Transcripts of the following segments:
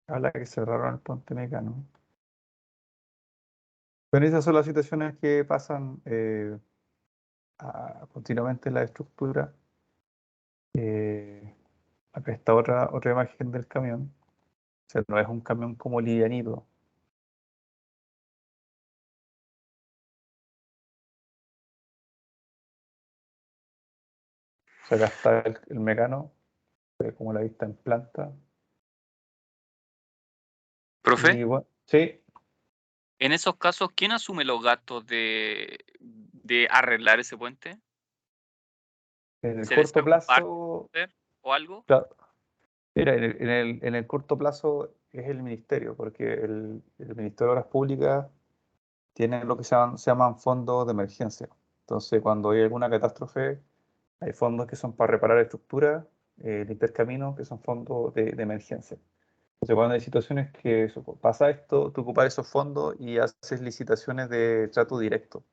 Habla que cerraron el puente Mecano. Pero esas son las situaciones que pasan continuamente en la estructura. Eh, Acá está otra imagen del camión. O sea, no es un camión como livianito. O sea, acá está el Mecano, como la vista en planta. Profe, Y bueno, sí, en esos casos, ¿quién asume los gastos de arreglar ese puente? en el ¿Se les corto paga un parte plazo, o algo? claro, mira, en el corto plazo es el ministerio, porque el Ministerio de Obras Públicas tiene lo que se llaman fondos de emergencia. Entonces, cuando hay alguna catástrofe, hay fondos que son para reparar estructuras, limpiar caminos, que son fondos de emergencia. Entonces, cuando hay situaciones que pasa esto, tú ocupas esos fondos y haces licitaciones de trato directo.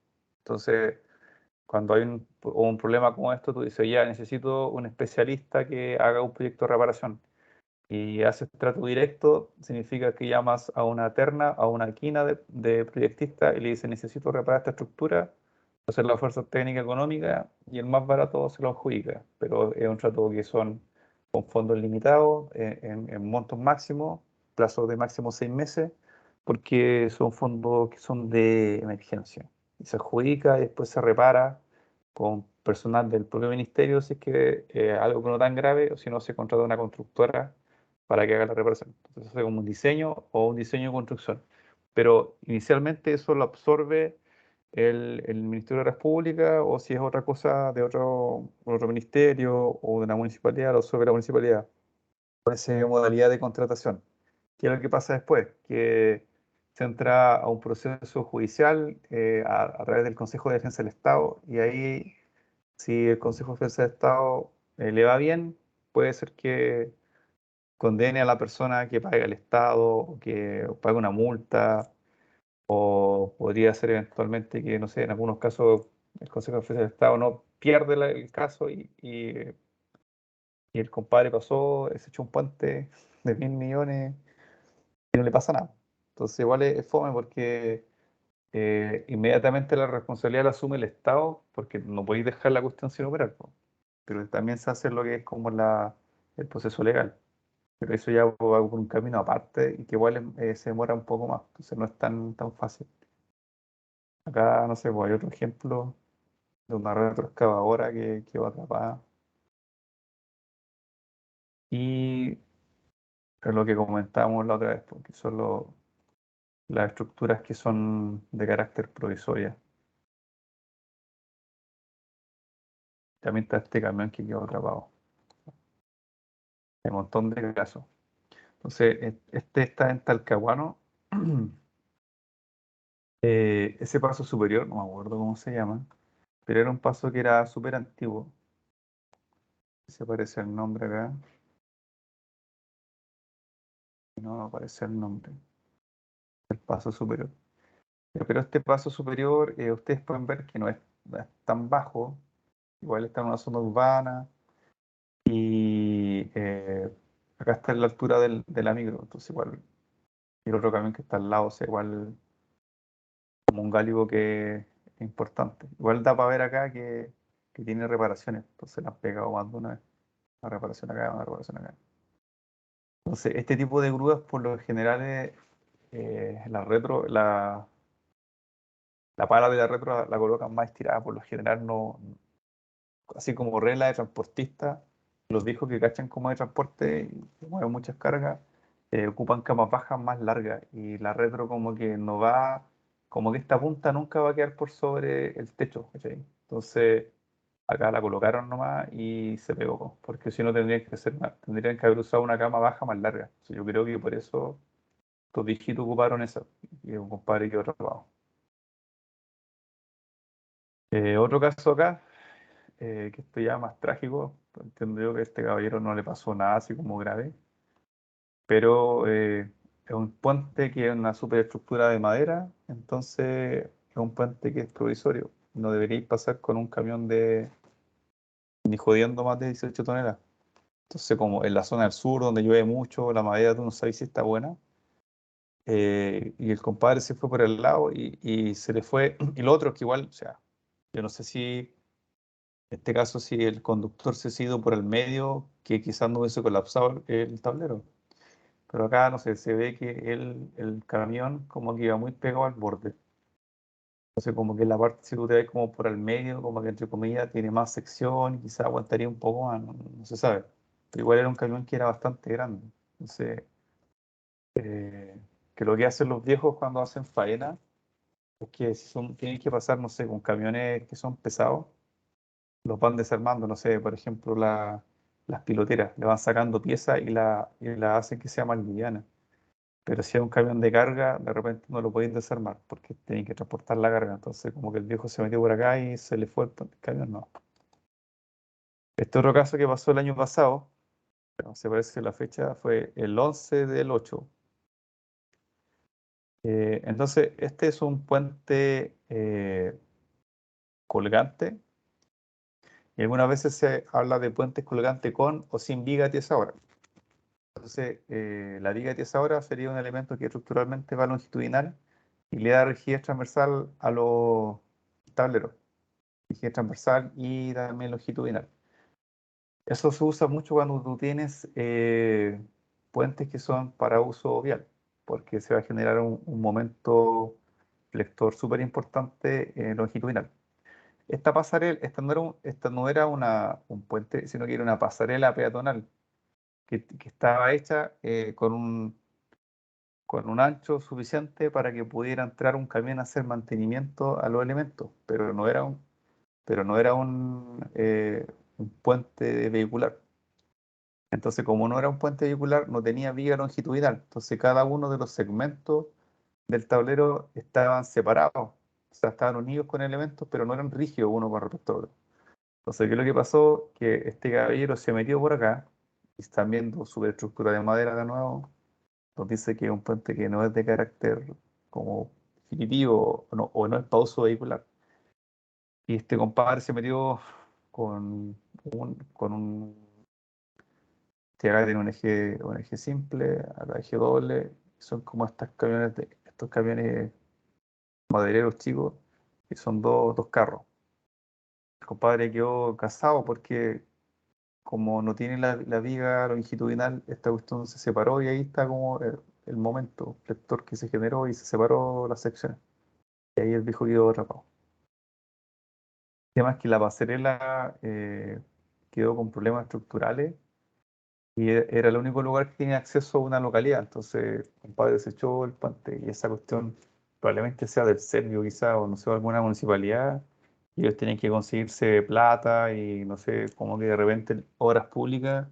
Entonces, cuando hay un problema como esto, tú dices, ya necesito un especialista que haga un proyecto de reparación. Y haces trato directo, significa que llamas a una terna, a una quina de proyectistas y le dices, necesito reparar esta estructura, hacer la fuerza técnica económica y el más barato se lo adjudica. Pero es un trato que son con fondos limitados, en montos máximos, plazos de máximo 6 meses, porque son fondos que son de emergencia. Y se adjudica y después se repara con personal del propio ministerio si es que algo que no tan grave, o si no se contrata una constructora para que haga la reparación. Entonces se hace como un diseño o un diseño de construcción. Pero inicialmente eso lo absorbe el Ministerio de Obras Públicas, o si es otra cosa de otro ministerio o de una municipalidad, lo absorbe la municipalidad. Con esa modalidad de contratación. ¿Qué es lo que pasa después? Que se entra a un proceso judicial a través del Consejo de Defensa del Estado, y ahí, si el Consejo de Defensa del Estado le va bien, puede ser que condene a la persona que pague al Estado, o que pague una multa, o podría ser eventualmente que, no sé, en algunos casos el Consejo de Defensa del Estado no pierde el caso y el compadre pasó, se echó un puente de 1.000 millones y no le pasa nada. Entonces igual es fome porque inmediatamente la responsabilidad la asume el Estado, porque no podéis dejar la cuestión sin operar, po. Pero también se hace lo que es como el proceso legal. Pero eso ya va por un camino aparte y que igual se demora un poco más, entonces no es tan fácil. Acá, no sé, pues hay otro ejemplo de una retroexcavadora que quedó atrapada. Y es lo que comentábamos la otra vez, porque son las estructuras que son de carácter provisoria. También está este camión que quedó atrapado. Hay un montón de casos. Entonces, este está en Talcahuano. Ese paso superior, no me acuerdo cómo se llama, pero era un paso que era súper antiguo. Se aparece el nombre acá. No aparece el nombre. El paso superior. Pero este paso superior, ustedes pueden ver que no es tan bajo. Igual está en una zona urbana. Y acá está en la altura de la micro. Entonces igual, y el otro camión que está al lado, o sea, igual como un gálibo que es importante. Igual da para ver acá que tiene reparaciones. Entonces le han pegado más de una vez. Una reparación acá, una reparación acá. Entonces, este tipo de grúas, por lo general, la pala de la retro la colocan más estirada. Por lo general, no, así como regla de transportista, los viejos que cachan como de transporte y que mueven muchas cargas, ocupan camas bajas más largas, y la retro como que no va, como que esta punta nunca va a quedar por sobre el techo, ¿cachai? Entonces, acá la colocaron nomás y se pegó, porque si no tendrían que haber usado una cama baja más larga. Yo creo que por eso estos viejitos ocuparon esa, y un compadre que otro lado. Otro caso acá, que esto ya más trágico. Entiendo yo que a este caballero no le pasó nada así como grave, pero es un puente que es una superestructura de madera. Entonces es un puente que es provisorio. No deberíais pasar con un camión ni jodiendo más de 18 toneladas. Entonces, como en la zona del sur, donde llueve mucho, la madera tú no sabes si está buena. Y el compadre se fue por el lado y se le fue. Y lo otro es que igual, o sea, yo no sé si en este caso, si el conductor se ha ido por el medio, que quizás no hubiese colapsado el tablero. Pero acá, no sé, se ve que el camión como que iba muy pegado al borde. Entonces, como que la parte, si tú te ves como por el medio, como que entre comillas tiene más sección y quizás aguantaría un poco más, no, no se sabe. Pero igual era un camión que era bastante grande. Entonces, eh, que lo que hacen los viejos cuando hacen faena es que si tienen que pasar, no sé, con camiones que son pesados, los van desarmando, no sé, por ejemplo, las piloteras, le van sacando piezas y la hacen que sea más liviana. Pero si es un camión de carga, de repente no lo podéis desarmar porque tienen que transportar la carga. Entonces, como que el viejo se metió por acá y se le fue el camión, no. Este otro caso que pasó el año pasado, pero se parece que la fecha fue el 11 del 8. Entonces, este es un puente colgante y algunas veces se habla de puentes colgantes con o sin viga tiesa. Entonces, la viga tiesa sería un elemento que estructuralmente va longitudinal y le da rigidez transversal a los tableros, rigidez transversal y también longitudinal. Eso se usa mucho cuando tú tienes puentes que son para uso vial, porque se va a generar un momento flector súper importante longitudinal. Esta pasarela, esta no era un puente, sino que era una pasarela peatonal que estaba hecha con un ancho suficiente para que pudiera entrar un camión a hacer mantenimiento a los elementos, pero no era un puente vehicular. Entonces, como no era un puente vehicular, no tenía viga longitudinal. Entonces, cada uno de los segmentos del tablero estaban separados. O sea, estaban unidos con elementos, pero no eran rígidos uno con respecto a otro. Entonces, ¿qué es lo que pasó? Que este caballero se metió por acá y están viendo superestructura de madera de nuevo. Nos dice que es un puente que no es de carácter como definitivo o no es para uso vehicular. Y este compadre se metió con un que acá tiene un eje simple, acá eje doble. Son como estos camiones madereros chicos, que son dos carros. El compadre quedó casado porque como no tiene la viga longitudinal, esta cuestión se separó y ahí está como el momento, el vector que se generó y se separó las secciones. Y ahí el viejo quedó atrapado. El tema es que la pasarela quedó con problemas estructurales y era el único lugar que tenía acceso a una localidad. Entonces, el compadre desechó el puente y esa cuestión probablemente sea del Servio quizá o no sé, alguna municipalidad. Y ellos tienen que conseguirse plata y no sé, como que de repente obras públicas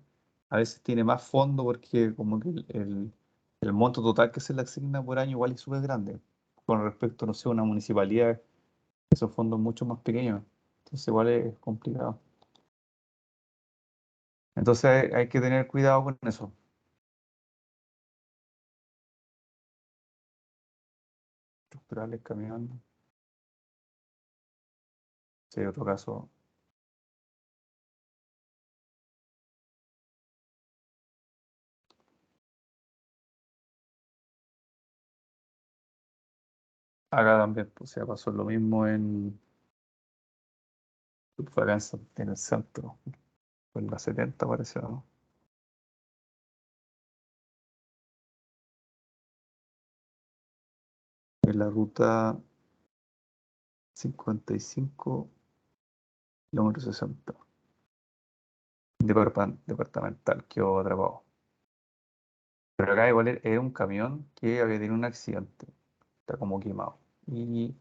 a veces tiene más fondo porque como que el monto total que se le asigna por año igual es súper grande. Con respecto, no sé, a una municipalidad, esos fondos mucho más pequeños. Entonces igual es complicado. Entonces hay que tener cuidado con eso. Estructurales, camión. Sí, otro caso. Acá también, pues, o sea, pasó lo mismo fue acá en el centro, fue en la 70 parece, ¿no? En la ruta 55, kilómetro 60, departamental, quedó atrapado. Pero acá igual era un camión que había tenido un accidente, está como quemado. Y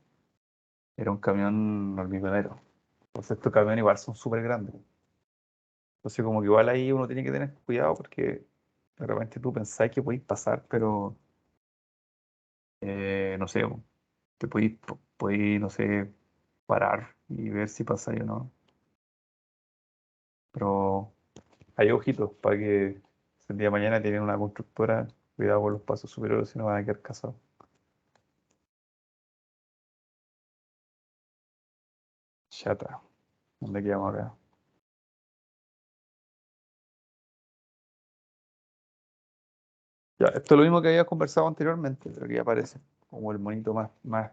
era un camión hormigonero. Entonces estos camiones igual son súper grandes. Entonces como que igual ahí uno tiene que tener cuidado porque de repente tú pensás que podéis pasar, pero no sé, te podéis, no sé, parar y ver si pasa o no. Pero hay ojitos para que si el día de mañana tienen una constructora, cuidado con los pasos superiores, si no van a quedar casados. Chata, ¿dónde quedamos acá? Ya, esto es lo mismo que había conversado anteriormente, pero aquí aparece como el monito más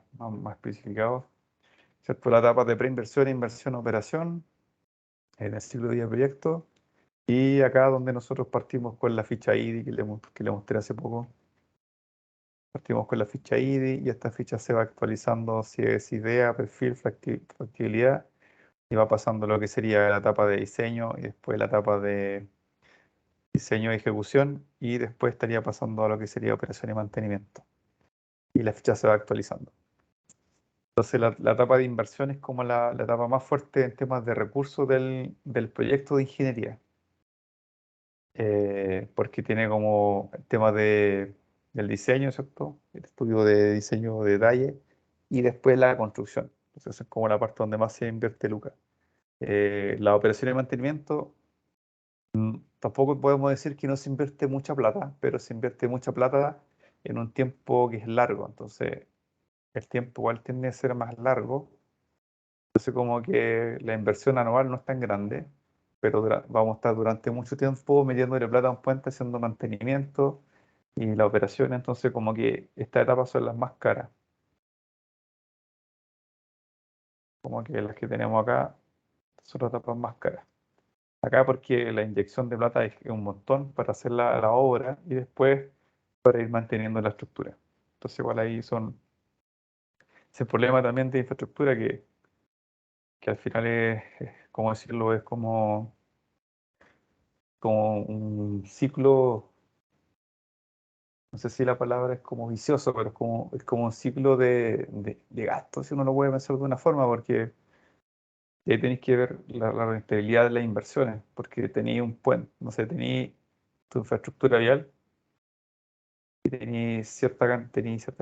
especificado, ¿cierto? La etapa de preinversión, inversión, operación, en el ciclo de vida del proyecto. Y acá donde nosotros partimos con la ficha IDI que le mostré hace poco. Partimos con la ficha IDI y esta ficha se va actualizando si es idea, perfil, factibilidad y va pasando lo que sería la etapa de diseño y después la etapa de diseño y ejecución y después estaría pasando a lo que sería operación y mantenimiento. Y la ficha se va actualizando. Entonces la etapa de inversión es como la etapa más fuerte en temas de recursos del proyecto de ingeniería. Porque tiene como el tema del diseño, ¿cierto? El estudio de diseño de detalle y después la construcción. Entonces es como la parte donde más se invierte lucas. La operación y mantenimiento, tampoco podemos decir que no se invierte mucha plata, pero se invierte mucha plata en un tiempo que es largo. Entonces el tiempo igual tiende a ser más largo. Entonces como que la inversión anual no es tan grande, pero vamos a estar durante mucho tiempo metiéndole plata a un puente, haciendo mantenimiento y la operación. Entonces como que estas etapas son las más caras, como que las que tenemos acá son las etapas más caras. Acá porque la inyección de plata es un montón para hacer la obra y después para ir manteniendo la estructura. Entonces igual ahí son ese problema también de infraestructura que al final ¿cómo decirlo? Es como un ciclo, no sé si la palabra es como vicioso, pero es como un ciclo de gastos, si uno lo puede pensar de una forma, porque ahí tenéis que ver la rentabilidad de las inversiones, porque tenéis un puente, no sé, tenéis tu infraestructura vial y tenéis cierta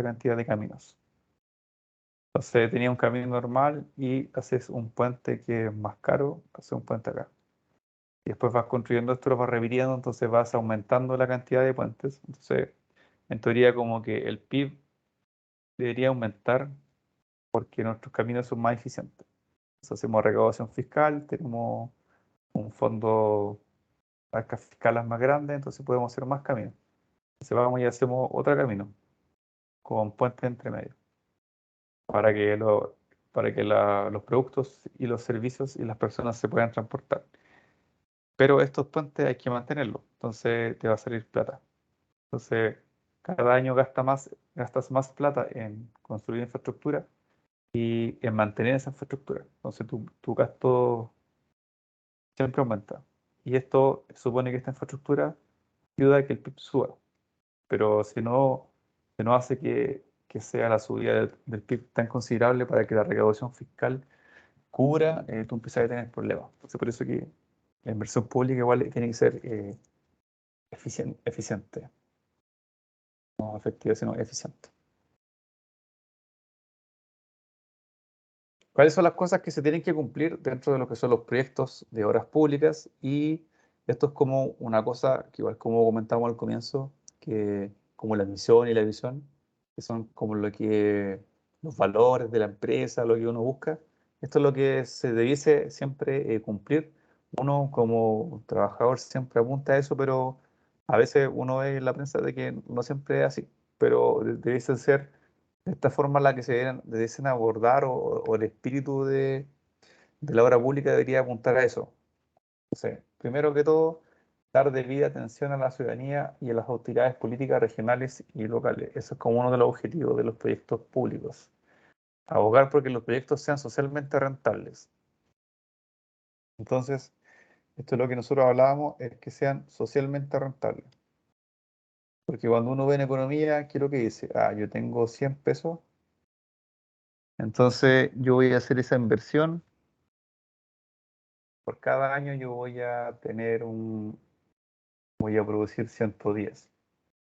cantidad de caminos. Entonces tenías un camino normal y haces un puente que es más caro, haces un puente acá. Y después vas construyendo esto, lo vas repitiendo, entonces vas aumentando la cantidad de puentes. Entonces, en teoría, como que el PIB debería aumentar porque nuestros caminos son más eficientes. Entonces, hacemos recaudación fiscal, tenemos un fondo, arcas fiscales más grande, entonces podemos hacer más caminos. Entonces vamos y hacemos otro camino con puentes entre medio para que, los productos y los servicios y las personas se puedan transportar. Pero estos puentes hay que mantenerlos, entonces te va a salir plata. Entonces, cada año gastas más plata en construir infraestructura y en mantener esa infraestructura. Entonces, tu gasto siempre aumenta. Y esto supone que esta infraestructura ayuda a que el PIB suba. Pero si no hace que sea la subida del PIB tan considerable para que la recaudación fiscal cubra, tú empiezas a tener problemas. Entonces, por eso que la inversión pública igual tiene que ser eficiente. No efectiva, sino eficiente. ¿Cuáles son las cosas que se tienen que cumplir dentro de lo que son los proyectos de obras públicas? Y esto es como una cosa que igual como comentamos al comienzo, que como la misión y la visión, que son como los valores de la empresa, lo que uno busca. Esto es lo que se debiese siempre cumplir. Uno como trabajador siempre apunta a eso, pero a veces uno ve en la prensa de que no siempre es así, pero debiese ser de esta forma la que debiesen abordar o el espíritu de la obra pública debería apuntar a eso. Entonces, primero que todo, dar debida atención a la ciudadanía y a las autoridades políticas regionales y locales. Eso es como uno de los objetivos de los proyectos públicos. Abogar porque los proyectos sean socialmente rentables. Entonces, esto es lo que nosotros hablábamos, es que sean socialmente rentables. Porque cuando uno ve en economía, ¿qué es lo que dice? Ah, yo tengo 100 pesos, entonces yo voy a hacer esa inversión. Por cada año yo voy a producir 110.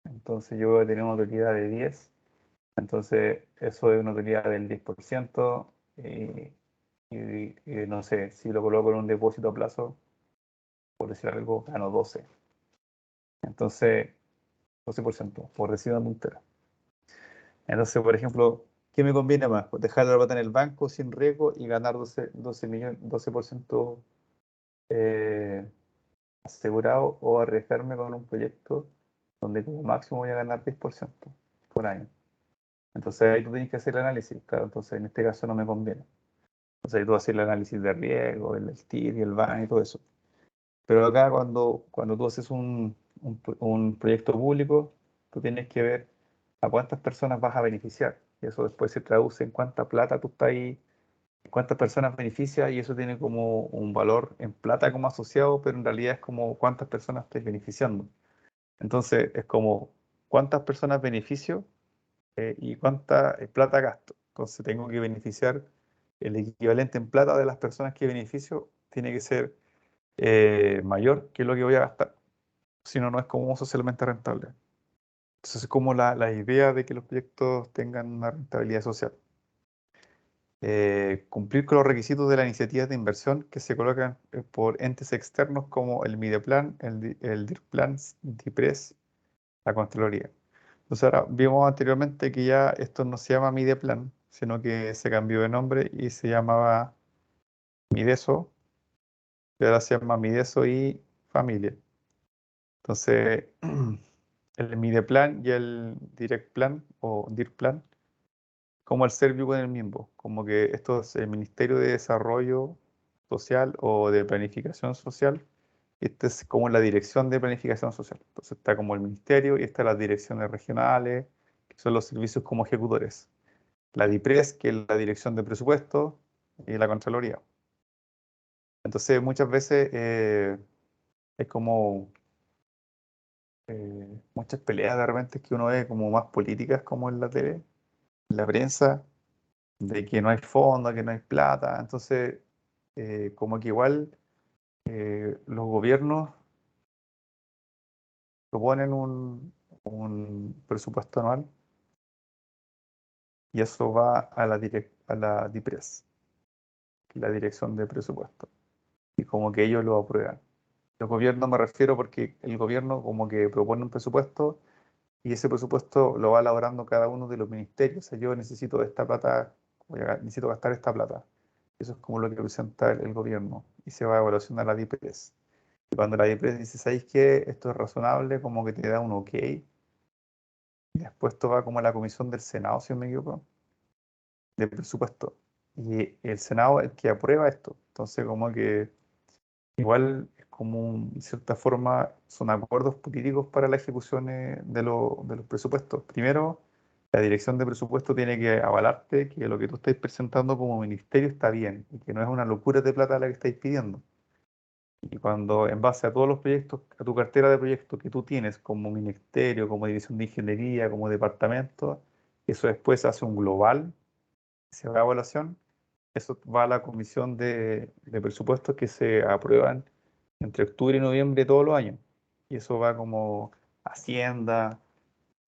Entonces yo voy a tener una utilidad de 10. Entonces eso es una utilidad del 10%. Y no sé, si lo coloco en un depósito a plazo, por decir algo, gano 12. Entonces, 12%, por decir una tontera. Entonces, por ejemplo, ¿qué me conviene más? Pues dejar la plata en el banco sin riesgo y ganar 12 millones, 12% asegurado o arriesgarme con un proyecto donde como máximo voy a ganar 10% por año. Entonces ahí tú tienes que hacer el análisis, claro, entonces en este caso no me conviene. Entonces ahí tú haces el análisis de riesgo, el TIR y el BAN y todo eso. Pero acá cuando tú haces un proyecto público, tú tienes que ver a cuántas personas vas a beneficiar. Y eso después se traduce en cuánta plata tú estás ahí, cuántas personas beneficia, y eso tiene como un valor en plata como asociado, pero en realidad es como cuántas personas estás beneficiando. Entonces es como cuántas personas beneficio y cuánta plata gasto. Entonces tengo que beneficiar el equivalente en plata de las personas que beneficio, tiene que ser mayor que lo que voy a gastar. Si no, no es como socialmente rentable. Entonces es como la idea de que los proyectos tengan una rentabilidad social. Cumplir con los requisitos de las iniciativas de inversión que se colocan por entes externos como el Mideplan, el DIRPLAN, DIPRES, la Contraloría. Entonces ahora vimos anteriormente que ya esto no se llama Mideplan, sino que se cambió de nombre y se llamaba Mideso, y ahora se llama Mideso y Familia. Entonces, el Mideplan y el Directplan o DIRPLAN, como el Servio con el mismo, como que esto es el Ministerio de Desarrollo Social o de Planificación Social, y este es como la Dirección de Planificación Social. Entonces está como el Ministerio y están las direcciones regionales, que son los servicios como ejecutores. La DIPRES, que es la Dirección de Presupuesto, y la Contraloría. Entonces muchas veces es como muchas peleas de repente que uno ve como más políticas como en la tele, en la prensa, de que no hay fondo, que no hay plata. Entonces, como que igual los gobiernos proponen un presupuesto anual y eso va a la DIPRES, la Dirección de Presupuesto, y como que ellos lo aprueban. Los gobiernos me refiero porque el gobierno como que propone un presupuesto y ese presupuesto lo va elaborando cada uno de los ministerios. O sea, yo necesito esta plata, necesito gastar esta plata. Eso es como lo que presenta el gobierno y se va a evaluación a la DIPRES. Y cuando la DIPRES dice, ¿sabéis qué? Esto es razonable, como que te da un ok. Y después esto va como a la comisión del Senado, si no me equivoco, de presupuesto. Y el Senado es el que aprueba esto. Entonces, como que igual es como, de cierta forma, son acuerdos políticos para la ejecución de los presupuestos. Primero, la dirección de presupuesto tiene que avalarte que lo que tú estáis presentando como ministerio está bien y que no es una locura de plata la que estáis pidiendo. Y cuando en base a todos los proyectos, a tu cartera de proyectos que tú tienes como ministerio, como división de ingeniería, como departamento, eso después hace un global, se va a evaluación, eso va a la comisión de presupuestos que se aprueban entre octubre y noviembre de todos los años. Y eso va como a Hacienda,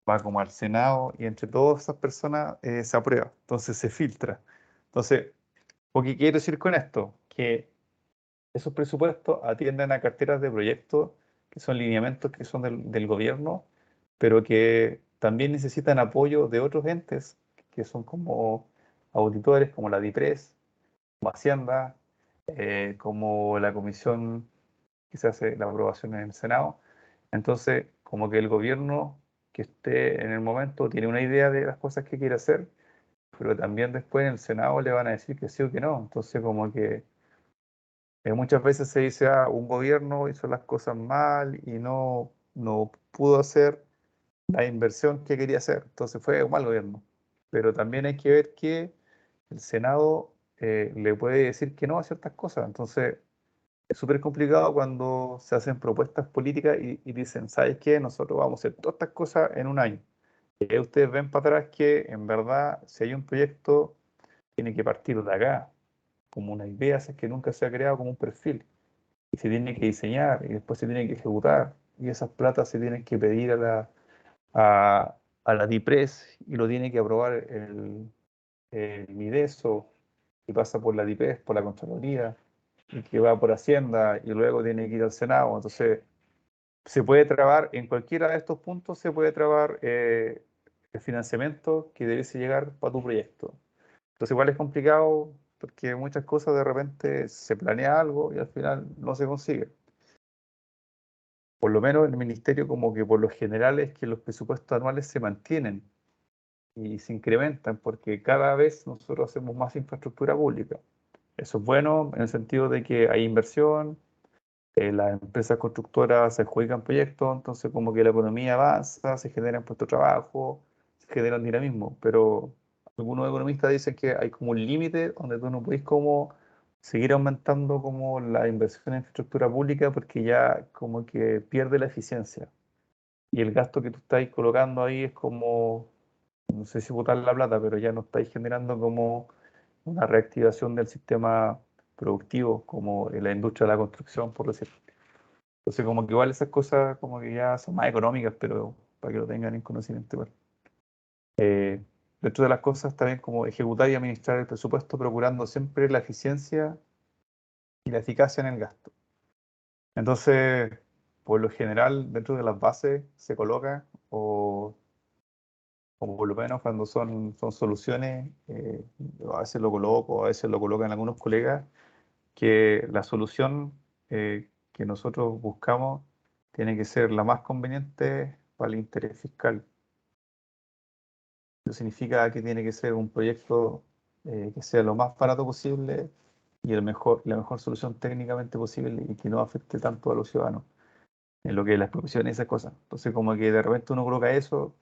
va como al Senado, y entre todas esas personas se aprueba. Entonces se filtra. Entonces, ¿lo que quiero decir con esto? Que esos presupuestos atienden a carteras de proyectos que son lineamientos que son del gobierno, pero que también necesitan apoyo de otros entes que son como auditores, como la DIPRES, como Hacienda, como la comisión que se hace la aprobación en el Senado. Entonces, como que el gobierno que esté en el momento tiene una idea de las cosas que quiere hacer, pero también después en el Senado le van a decir que sí o que no. Entonces, como que muchas veces se dice, ah, un gobierno hizo las cosas mal y no pudo hacer la inversión que quería hacer. Entonces fue un mal gobierno. Pero también hay que ver que el Senado le puede decir que no a ciertas cosas. Entonces es súper complicado cuando se hacen propuestas políticas y dicen, ¿sabes qué? Nosotros vamos a hacer todas estas cosas en un año. Y ahí ustedes ven para atrás que en verdad si hay un proyecto, tiene que partir de acá, como una idea, si es que nunca se ha creado como un perfil. Y se tiene que diseñar y después se tiene que ejecutar. Y esas platas se tienen que pedir a la DIPRES y lo tiene que aprobar el Mideso y pasa por la DIPRES, por la Contraloría y que va por Hacienda y luego tiene que ir al Senado. Entonces, se puede trabar en cualquiera de estos puntos, se puede trabar el financiamiento que debiese llegar para tu proyecto. Entonces, igual es complicado porque muchas cosas de repente se planea algo y al final no se consigue. por lo menos en el ministerio como que por lo general es que los presupuestos anuales se mantienen y se incrementan porque cada vez nosotros hacemos más infraestructura pública. Eso es bueno en el sentido de que hay inversión, las empresas constructoras se adjudican proyectos, entonces como que la economía avanza, se generan puestos de trabajo, se genera dinamismo, pero algunos economistas dicen que hay como un límite donde tú no podés como seguir aumentando como la inversión en infraestructura pública porque ya como que pierde la eficiencia. Y el gasto que tú estás colocando ahí es como, no sé si botar la plata, pero ya no estáis generando como una reactivación del sistema productivo, como en la industria de la construcción, por decir. Entonces, como que igual esas cosas como que ya son más económicas, pero para que lo tengan en conocimiento igual. Eh, Dentro de las cosas también como ejecutar y administrar el presupuesto, procurando siempre la eficiencia y la eficacia en el gasto. Entonces, por lo general, dentro de las bases se coloca, o por lo menos cuando son soluciones, a veces lo coloco, a veces lo colocan algunos colegas, que la solución que nosotros buscamos tiene que ser la más conveniente para el interés fiscal. Eso significa que tiene que ser un proyecto que sea lo más barato posible y la mejor solución técnicamente posible y que no afecte tanto a los ciudadanos en lo que es la expropiación y esas cosas. Entonces, como que de repente uno coloca eso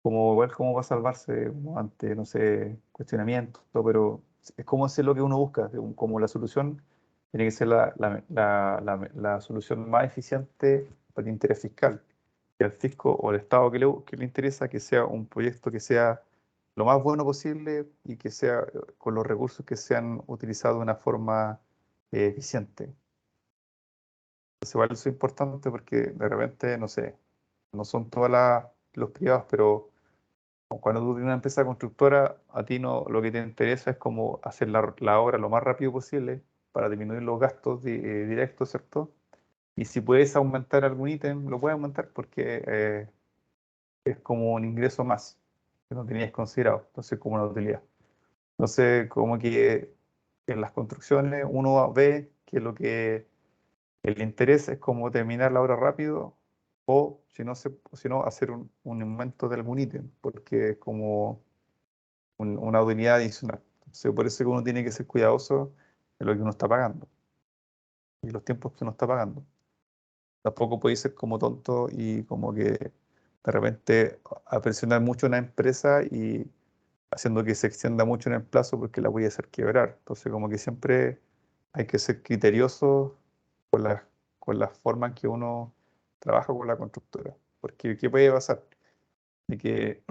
como igual como va a salvarse como ante, no sé, cuestionamiento, pero es como es lo que uno busca, como la solución tiene que ser la solución más eficiente para el interés fiscal. Y al fisco o al Estado que le interesa que sea un proyecto que sea lo más bueno posible y que sea con los recursos que sean utilizados de una forma eficiente. Entonces, igual eso es importante porque de repente, no sé, no son todos los privados, pero cuando tú tienes una empresa constructora, a ti no, lo que te interesa es como hacer la obra lo más rápido posible para disminuir los gastos directos, ¿cierto? Y si puedes aumentar algún ítem, lo puedes aumentar porque es como un ingreso más que no tenías considerado, entonces como una utilidad. Entonces, como que en las construcciones uno ve que lo que el interés es como terminar la obra rápido o si no hacer un aumento de algún ítem, porque es como una utilidad adicional. Entonces, por eso que uno tiene que ser cuidadoso de lo que uno está pagando y los tiempos que uno está pagando. Tampoco puede ser como tonto y como que de repente a presionar mucho una empresa y haciendo que se extienda mucho en el plazo porque la voy a hacer quebrar. Entonces, como que siempre hay que ser criterioso con con la forma en que uno trabaja con la constructora. Porque, ¿qué puede pasar? De que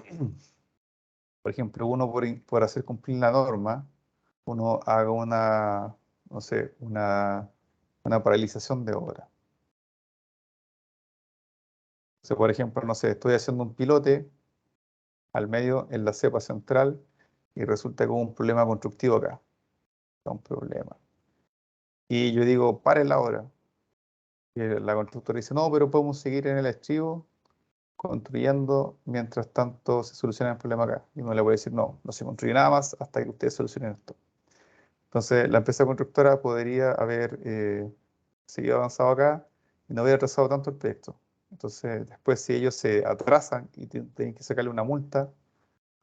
por ejemplo, uno por hacer cumplir la norma, uno haga no sé, una paralización de obra. O sea, por ejemplo, no sé, estoy haciendo un pilote al medio en la cepa central y resulta que hubo un problema constructivo acá. Un problema. Y yo digo, pare la obra. Y la constructora dice, no, pero podemos seguir en el archivo construyendo mientras tanto se soluciona el problema acá. Y uno le puede decir, no, no se construye nada más hasta que ustedes solucionen esto. Entonces, la empresa constructora podría haber seguido avanzado acá y no haber atrasado tanto el proyecto. Entonces, después, si ellos se atrasan y tienen que sacarle una multa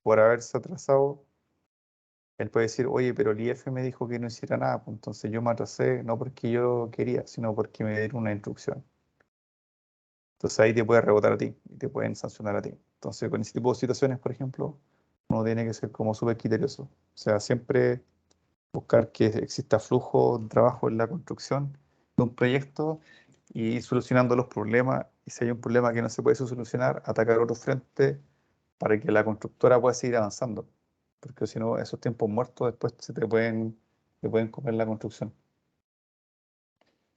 por haberse atrasado, él puede decir, oye, pero el IF me dijo que no hiciera nada, pues entonces yo me atrasé no porque yo quería, sino porque me dieron una instrucción. Entonces ahí te puede rebotar a ti y te pueden sancionar a ti. Entonces, con ese tipo de situaciones, por ejemplo, uno tiene que ser como súper criterioso. O sea, siempre buscar que exista flujo de trabajo en la construcción de un proyecto y ir solucionando los problemas. Y si hay un problema que no se puede solucionar, atacar otro frente para que la constructora pueda seguir avanzando. Porque si no, esos tiempos muertos después te pueden comer la construcción.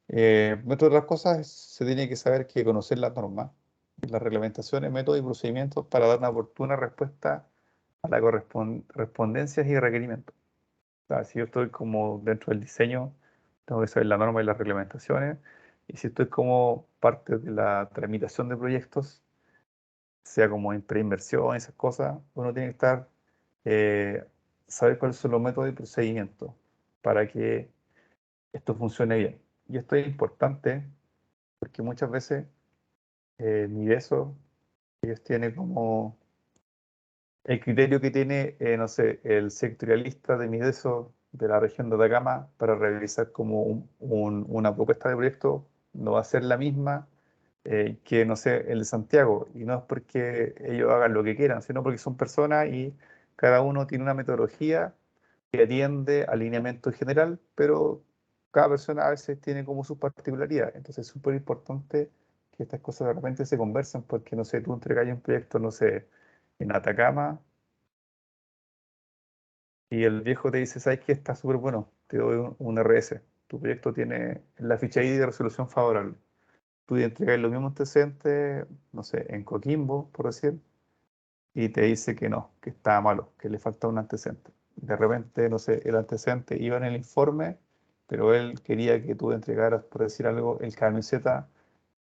Entre otras cosas, se tiene que saber que conocer las normas, las reglamentaciones, métodos y procedimientos para dar una oportuna respuesta a las correspondencias y requerimientos. O sea, si yo estoy como dentro del diseño, tengo que saber la norma y las reglamentaciones. Y si estoy como parte de la tramitación de proyectos, sea como en preinversión, esas cosas, uno tiene que eh, saber cuáles son los métodos y procedimientos para que esto funcione bien. Y esto es importante porque muchas veces Mideso, ellos tienen como el criterio que tiene, no sé, el sectorialista de Mideso de la región de Atacama para realizar como una propuesta de proyecto no va a ser la misma que, no sé, el de Santiago. Y no es porque ellos hagan lo que quieran, sino porque son personas y cada uno tiene una metodología que atiende al lineamiento general, pero cada persona a veces tiene como sus particularidades. Entonces es súper importante que estas cosas de repente se conversen, porque, no sé, tú entregas un proyecto, no sé, en Atacama, y el viejo te dice, ¿sabes qué? Está súper bueno, te doy un RS. Tu proyecto tiene la ficha ID de resolución favorable. Tú entregas los mismos antecedentes, no sé, en Coquimbo, por decir, y te dice que no, que está malo, que le falta un antecedente. De repente, no sé, el antecedente iba en el informe, pero él quería que tú entregaras, por decir algo, el camiseta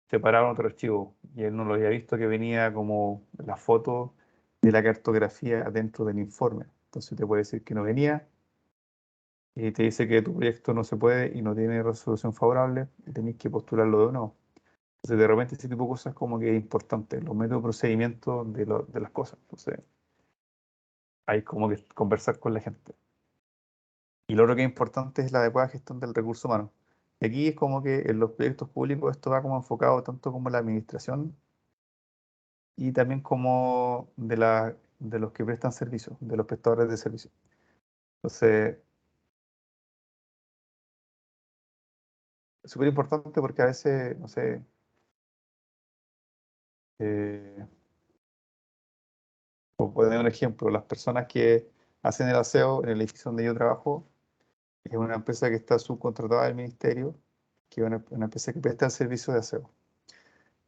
separado en otro archivo, y él no lo había visto que venía como la foto de la cartografía dentro del informe. Entonces te puede decir que no venía, y te dice que tu proyecto no se puede y no tiene resolución favorable, y tenés que postularlo de nuevo. Entonces, de repente, este tipo de cosas como que es importante, los métodos de procedimiento de las cosas. Entonces, hay como que conversar con la gente. Y lo otro que es importante es la adecuada gestión del recurso humano. Y aquí es como que en los proyectos públicos esto va como enfocado tanto como la administración y también como de los que prestan servicios, de los prestadores de servicios. Entonces, es súper importante porque a veces, no sé, eh, por poner un ejemplo, las personas que hacen el aseo en el edificio donde yo trabajo, es una empresa que está subcontratada del ministerio, que es una empresa que presta el servicio de aseo.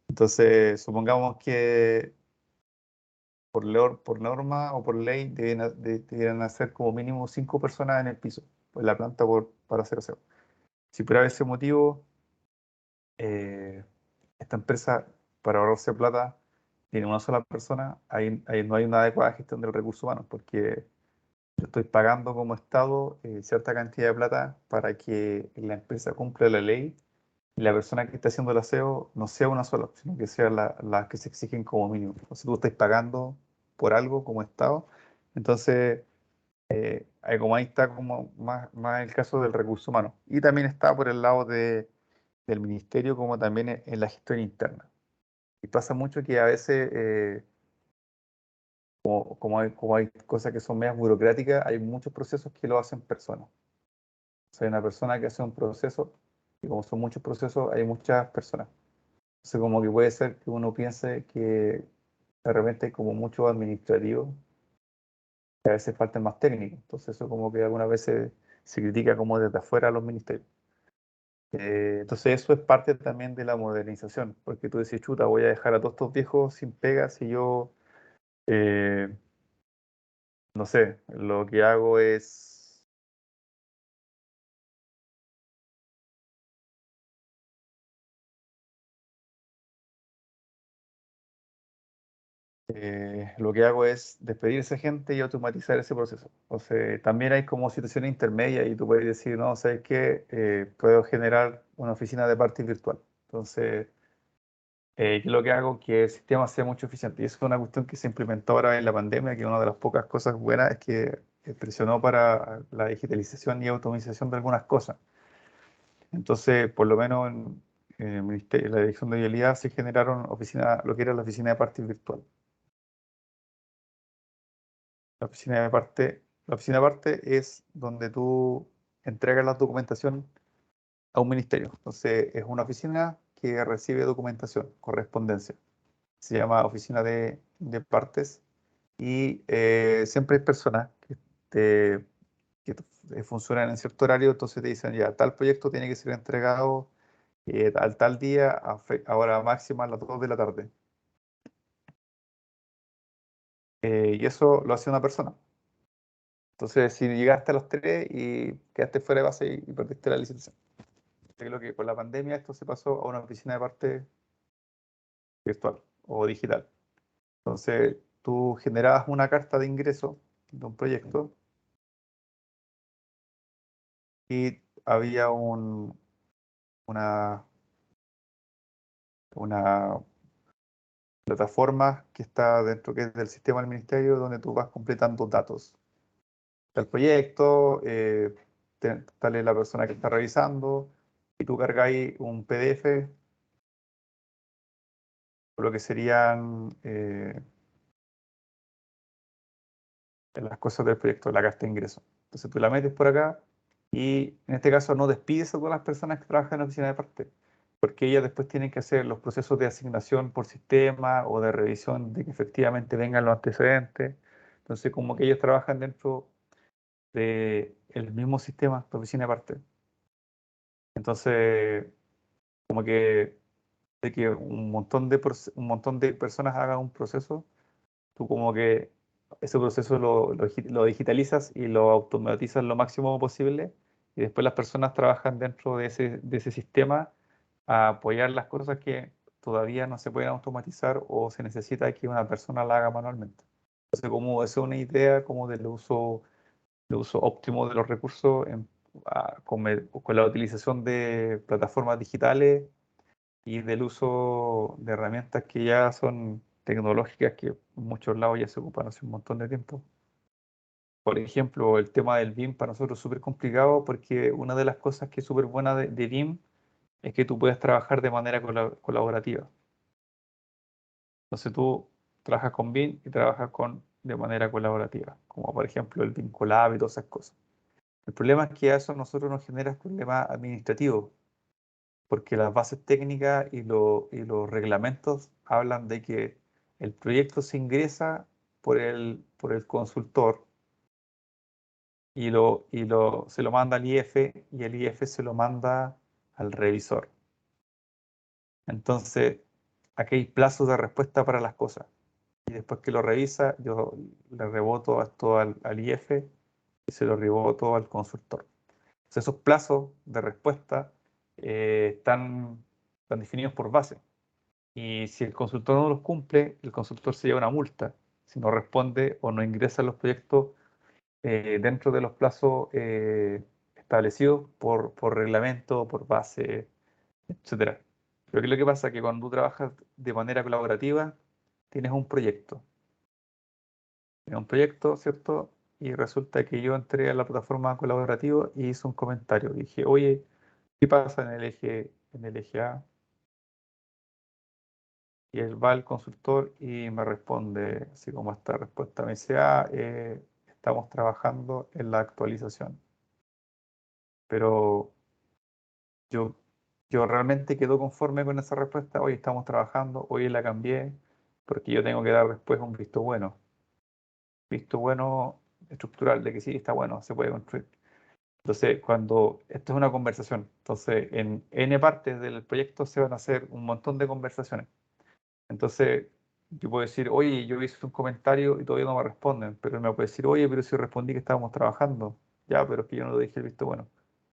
Entonces, supongamos que por norma o por ley debieran hacer como mínimo 5 personas en el piso, en la planta para hacer aseo. Si por ese motivo eh, esta empresa, para ahorrarse plata, tiene una sola persona, ahí no hay una adecuada gestión del recurso humano, porque yo estoy pagando como Estado cierta cantidad de plata para que la empresa cumpla la ley y la persona que está haciendo el aseo no sea una sola, sino que sea las que se exigen como mínimo. Entonces tú estás pagando por algo como Estado, entonces como ahí está como más el caso del recurso humano. Y también está por el lado del ministerio como también en la gestión interna. Y pasa mucho que a veces, como hay cosas que son medias burocráticas, hay muchos procesos que lo hacen personas. O sea, hay una persona que hace un proceso, y como son muchos procesos, hay muchas personas. Entonces, como que puede ser que uno piense que de repente hay como mucho administrativo, que a veces faltan más técnicos. Entonces, eso como que algunas veces se critica como desde afuera a los ministerios. Entonces, eso es parte también de la modernización, porque tú decís, chuta, voy a dejar a todos estos viejos sin pega si yo, eh, no sé, lo que hago es despedir a esa gente y automatizar ese proceso. O sea, también hay como situaciones intermedias y tú puedes decir, no, ¿sabes qué? Puedo generar una oficina de parte virtual. Entonces, ¿qué es lo que hago? Que el sistema sea mucho eficiente. Y eso es una cuestión que se implementó ahora en la pandemia, que una de las pocas cosas buenas es que presionó para la digitalización y automatización de algunas cosas. Entonces, por lo menos en el ministerio, en la Dirección de Vialidad se generaron oficinas, lo que era la oficina de parte virtual. La oficina de parte es donde tú entregas la documentación a un ministerio. Entonces, es una oficina que recibe documentación, correspondencia. Se llama oficina de partes y siempre hay personas que funcionan en cierto horario, entonces te dicen, ya, tal proyecto tiene que ser entregado al tal día, a hora máxima, a las 2 de la tarde. Y eso lo hace una persona. Entonces, si llegaste a los 3 y quedaste fuera de base y perdiste la licitación. Creo que con la pandemia esto se pasó a una oficina de parte virtual o digital. Entonces, tú generabas una carta de ingreso de un proyecto y había una, una plataformas que está dentro que es del sistema del ministerio, donde tú vas completando datos del proyecto, sale la persona que está revisando, y tú cargas ahí un PDF, lo que serían las cosas del proyecto, la carta de ingreso. Entonces tú la metes por acá y en este caso no despides a todas las personas que trabajan en la oficina de parte, porque ellas después tienen que hacer los procesos de asignación por sistema o de revisión de que efectivamente vengan los antecedentes. Entonces como que ellos trabajan dentro del mismo sistema de oficina de parte. Entonces como que de que un montón de personas hagan un proceso, tú como que ese proceso lo digitalizas y lo automatizas lo máximo posible y después las personas trabajan dentro de ese sistema a apoyar las cosas que todavía no se pueden automatizar o se necesita que una persona la haga manualmente. Entonces, como esa es una idea como del uso óptimo de los recursos con la utilización de plataformas digitales y del uso de herramientas que ya son tecnológicas que en muchos lados ya se ocupan hace un montón de tiempo. Por ejemplo, el tema del BIM para nosotros es súper complicado porque una de las cosas que es súper buena de BIM es que tú puedes trabajar de manera colaborativa. Entonces tú trabajas con BIM y trabajas de manera colaborativa, como por ejemplo el BIM Collab y todas esas cosas. El problema es que eso a nosotros nos genera problemas administrativos, porque las bases técnicas y los reglamentos hablan de que el proyecto se ingresa por el consultor se lo manda al IF y el IF se lo manda al revisor. Entonces, aquí hay plazos de respuesta para las cosas. Y después que lo revisa, yo le reboto esto al IF y se lo reboto al consultor. Entonces, esos plazos de respuesta están definidos por base. Y si el consultor no los cumple, el consultor se lleva una multa si no responde o no ingresa los proyectos dentro de los plazos establecidos por reglamento, por base, etcétera. Pero ¿qué es lo que pasa? Que cuando tú trabajas de manera colaborativa, tienes un proyecto. Tienes un proyecto, ¿cierto? Y resulta que yo entré a la plataforma colaborativa y hice un comentario. Dije, oye, ¿qué pasa en el eje A? Y él va al consultor y me responde, así como esta respuesta me dice, estamos trabajando en la actualización. Pero yo, yo realmente quedo conforme con esa respuesta, hoy estamos trabajando, hoy la cambié, porque yo tengo que dar después un visto bueno estructural, de que sí, está bueno, se puede construir. Entonces, cuando esto es una conversación, entonces en N partes del proyecto se van a hacer un montón de conversaciones. Entonces, yo puedo decir, oye, yo hice un comentario y todavía no me responden, pero él me puede decir, oye, pero si respondí que estábamos trabajando, ya, pero es que yo no lo dije el visto bueno.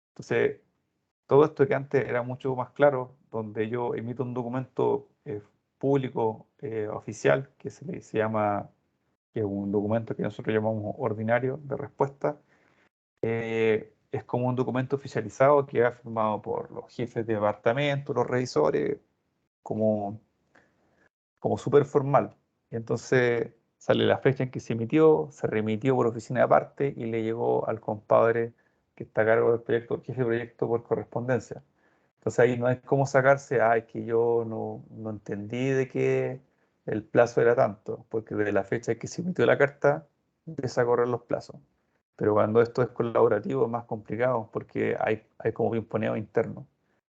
Entonces, todo esto que antes era mucho más claro, donde yo emito un documento público, oficial, se llama, que es un documento que nosotros llamamos ordinario de respuesta, es como un documento oficializado que ha firmado por los jefes de departamento, los revisores, como como súper formal. Y entonces sale la fecha en que se emitió, se remitió por oficina de parte y le llegó al compadre que está a cargo del proyecto, el jefe de proyecto por correspondencia. Entonces ahí no es como sacarse, es que yo no entendí de que el plazo era tanto, porque desde la fecha en que se emitió la carta empieza a correr los plazos. Pero cuando esto es colaborativo es más complicado porque hay como pimponeo interno.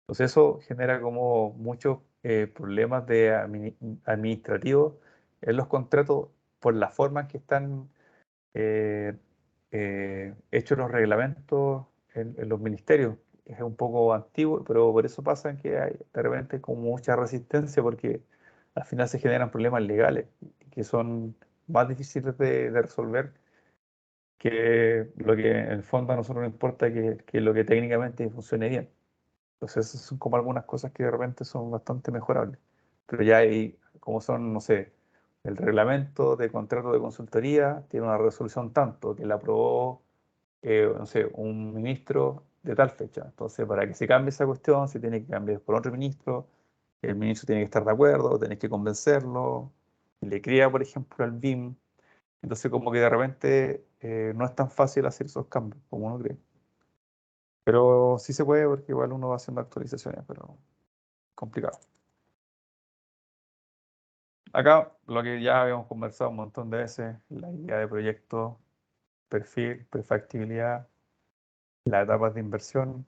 Entonces eso genera como muchos problemas administrativos en los contratos por la forma en que están eh, hechos los reglamentos en los ministerios. Es un poco antiguo, pero por eso pasa que hay de repente como mucha resistencia porque al final se generan problemas legales que son más difíciles de resolver que lo que en el fondo a nosotros nos importa que lo que técnicamente funcione bien. Entonces, esas son como algunas cosas que de repente son bastante mejorables. Pero ya hay, como son, no sé, el reglamento de contrato de consultoría tiene una resolución tanto que la aprobó, no sé, un ministro de tal fecha. Entonces, para que se cambie esa cuestión, se tiene que cambiar por otro ministro El ministro tiene que estar de acuerdo, tenés que convencerlo, le crea, por ejemplo, al BIM. Entonces, como que de repente no es tan fácil hacer esos cambios como uno cree. Pero sí se puede porque igual uno va haciendo actualizaciones, pero complicado. Acá lo que ya habíamos conversado un montón de veces, la idea de proyecto, perfil, prefactibilidad, las etapas de inversión,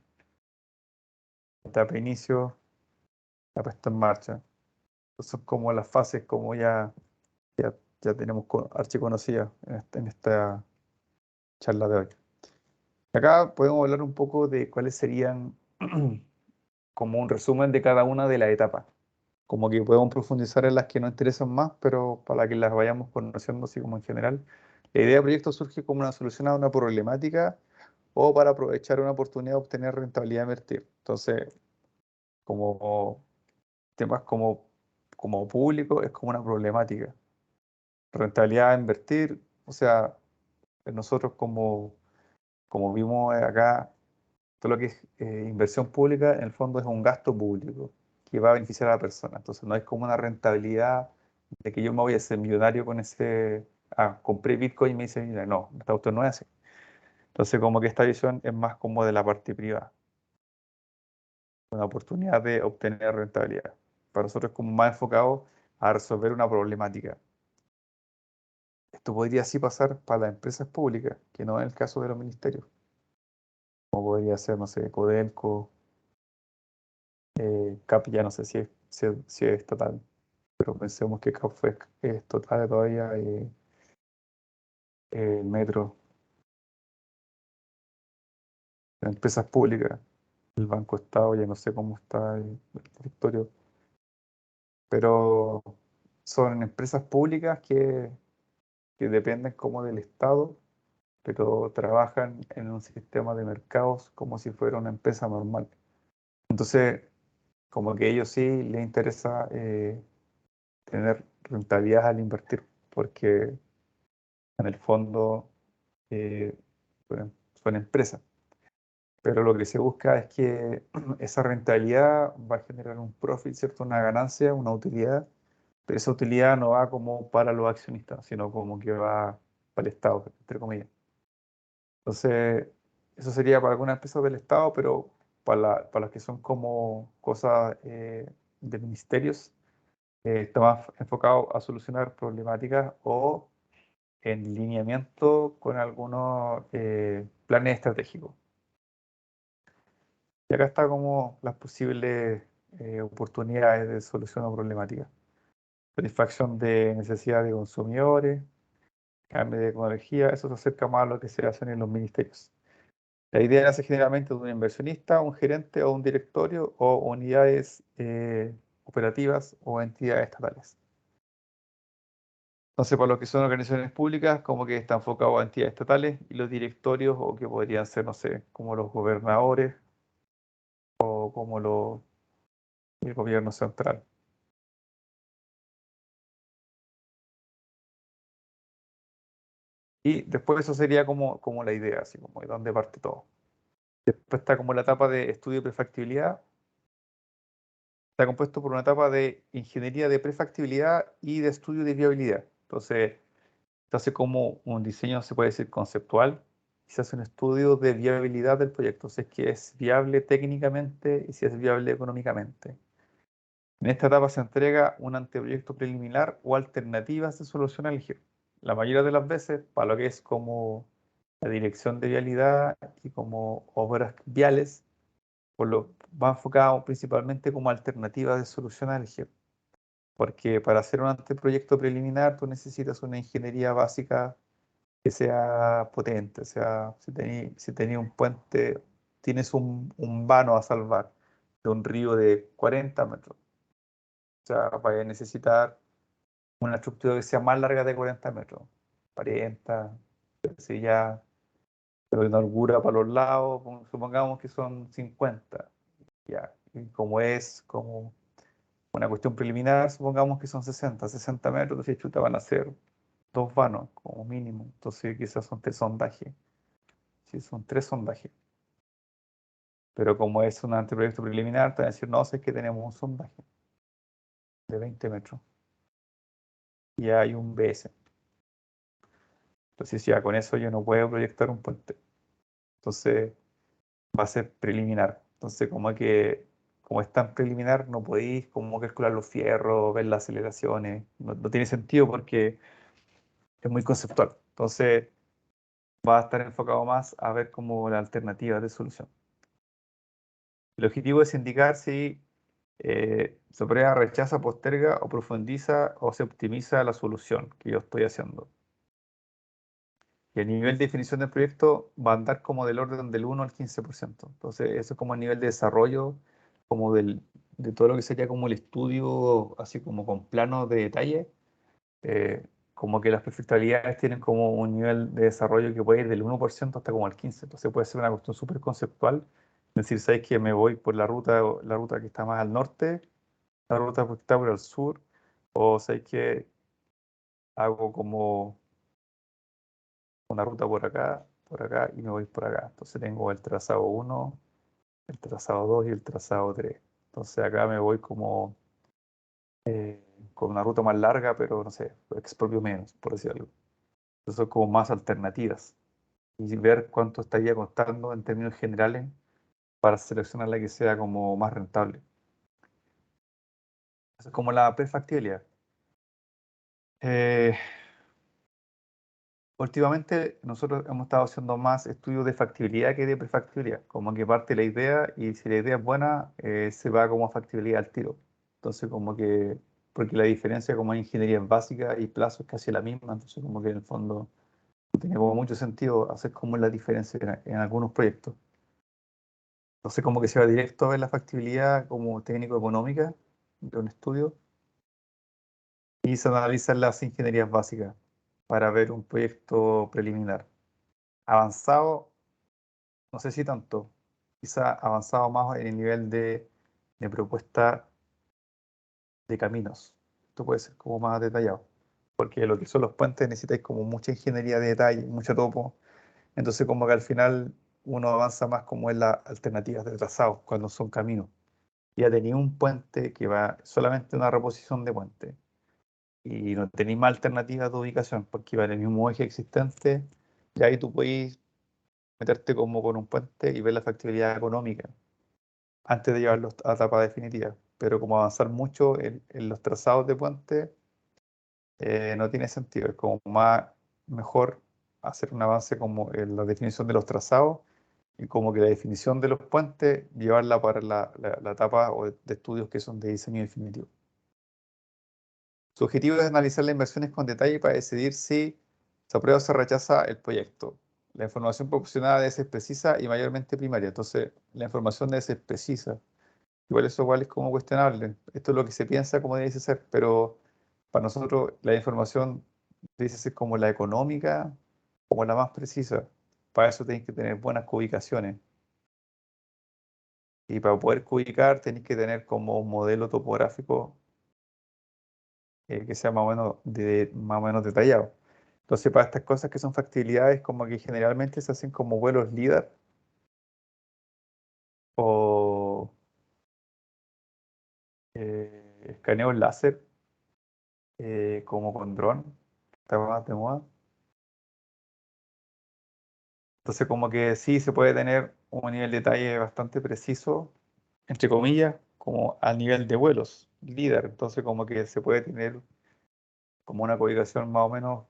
etapa de inicio, la puesta en marcha. Entonces, son como las fases como ya, ya tenemos archiconocidas en esta charla de hoy. Acá podemos hablar un poco de cuáles serían como un resumen de cada una de las etapas. Como que podemos profundizar en las que nos interesan más, pero para que las vayamos conociendo así como en general. La idea de proyecto surge como una solución a una problemática o para aprovechar una oportunidad de obtener rentabilidad de invertir. Entonces, como temas como público, es como una problemática. Rentabilidad de invertir, o sea, nosotros como vimos acá, todo lo que es inversión pública, en el fondo es un gasto público que va a beneficiar a la persona. Entonces no es como una rentabilidad de que yo me voy a hacer millonario con ese, compré Bitcoin y me hice millonario. No, esta cuestión no es así. Entonces como que esta visión es más como de la parte privada, una oportunidad de obtener rentabilidad. Para nosotros es como más enfocado a resolver una problemática. Esto podría así pasar para las empresas públicas, que no es el caso de los ministerios. Como podría ser, no sé, Codelco, CAP ya no sé si es estatal, pero pensemos que CAP es total todavía, el metro, las empresas públicas, el Banco Estado, ya no sé cómo está el directorio, pero son empresas públicas que dependen como del Estado, pero trabajan en un sistema de mercados como si fuera una empresa normal. Entonces, como que a ellos sí les interesa tener rentabilidad al invertir, porque en el fondo eh, son empresas. Pero lo que se busca es que esa rentabilidad va a generar un profit, ¿cierto? Una ganancia, una utilidad, pero esa utilidad no va como para los accionistas, sino como que va para el Estado, entre comillas. Entonces, eso sería para algunas empresas del Estado, pero para las que son como cosas de ministerios, está más enfocado a solucionar problemáticas o en lineamiento con algunos planes estratégicos. Y acá está como las posibles oportunidades de solución a problemáticas. Satisfacción de necesidades de consumidores, cambio de tecnología, eso se acerca más a lo que se hace en los ministerios. La idea nace generalmente de un inversionista, un gerente o un directorio o unidades operativas o entidades estatales. Entonces, para lo que son organizaciones públicas, como que está enfocado a entidades estatales y los directorios, o que podrían ser, no sé, como los gobernadores o como el gobierno central. Y después eso sería como la idea, así como de dónde parte todo. Después está como la etapa de estudio de prefactibilidad. Está compuesto por una etapa de ingeniería de prefactibilidad y de estudio de viabilidad. Entonces, se hace como un diseño, se puede decir, conceptual, y se hace un estudio de viabilidad del proyecto, si es que es viable técnicamente y si es viable económicamente. En esta etapa se entrega un anteproyecto preliminar o alternativas de solución a elegir. La mayoría de las veces, para lo que es como la dirección de vialidad y como obras viales, por lo va enfocado principalmente como alternativas de solución a elegir. Porque para hacer un anteproyecto preliminar tú necesitas una ingeniería básica que sea potente. O sea, si tenía un puente, tienes un vano a salvar de un río de 40 metros. O sea, vaya a necesitar una estructura que sea más larga de 40 metros. 40, si ya pero de largura para los lados, supongamos que son 50. Ya. Y como es como una cuestión preliminar, supongamos que son 60 metros, entonces chuta van a ser dos vanos como mínimo. Entonces quizás son tres sondajes. Sí, son tres sondajes. Pero como es un anteproyecto preliminar, te van a decir, no, sé que tenemos un sondaje. de 20 metros. Y hay un BS. Entonces ya con eso yo no puedo proyectar un puente. Entonces va a ser preliminar. Entonces como es tan preliminar, no podéis como calcular los fierros, ver las aceleraciones. No tiene sentido porque es muy conceptual. Entonces va a estar enfocado más a ver como las alternativas de solución. El objetivo es indicar si se aprueba, rechaza, posterga o profundiza o se optimiza la solución que yo estoy haciendo. Y el nivel de definición del proyecto va a andar como del orden del 1 al 15%. Entonces, eso es como el nivel de desarrollo, como de todo lo que sería como el estudio, así como con planos de detalle. Como que las perfectibilidades tienen como un nivel de desarrollo que puede ir del 1% hasta como al 15%. Entonces, puede ser una cuestión súper conceptual. Es decir, sabéis que me voy por la ruta que está más al norte, la ruta que está por el sur, o sabéis que hago como una ruta por acá y me voy por acá. Entonces tengo el trazado 1, el trazado 2 y el trazado 3. Entonces acá me voy como con una ruta más larga, pero no sé, expropio menos, por decir algo. Entonces son como más alternativas y ver cuánto estaría costando en términos generales para seleccionar la que sea como más rentable. Eso es como la prefactibilidad. Eh, Últimamente nosotros hemos estado haciendo más estudios de factibilidad que de prefactibilidad, como que parte la idea y si la idea es buena, se va como a factibilidad al tiro. Entonces como que, porque la diferencia como en ingeniería básica y plazo es casi la misma, entonces como que en el fondo no tiene como mucho sentido hacer como la diferencia en algunos proyectos. Entonces como que se va directo a ver la factibilidad como técnico-económica de un estudio y se analizan las ingenierías básicas para ver un proyecto preliminar. Avanzado no sé si tanto, quizá avanzado más en el nivel de propuesta de caminos. Esto puede ser como más detallado, porque lo que son los puentes necesitáis como mucha ingeniería de detalle, mucho topo. Entonces como que al final uno avanza más como en las alternativas de trazado, cuando son caminos. Ya tenía un puente que va solamente una reposición de puente y no tenéis más alternativas de ubicación porque va en el mismo eje existente y ahí tú puedes meterte como con un puente y ver la factibilidad económica antes de llevarlos a etapa definitiva. Pero como avanzar mucho en los trazados de puente no tiene sentido. Es como más mejor hacer un avance como en la definición de los trazados y como que la definición de los puentes llevarla para la etapa de estudios que son de diseño definitivo. Su objetivo es analizar las inversiones con detalle para decidir si se aprueba o se rechaza el proyecto. La información proporcionada debe ser precisa y mayormente primaria. Entonces, la información debe ser precisa. Igual es como cuestionable. Esto es lo que se piensa como debe ser, pero para nosotros la información debe ser como la económica, como la más precisa. Para eso tenéis que tener buenas ubicaciones. Y para poder ubicar tenéis que tener como un modelo topográfico que sea más o menos detallado. Entonces, para estas cosas que son factibilidades, como que generalmente se hacen como vuelos LIDAR o escaneos láser, como con dron, está más de moda. Entonces, como que sí se puede tener un nivel de detalle bastante preciso, entre comillas, como al nivel de vuelos, LIDAR. Entonces, como que se puede tener como una ubicación más o menos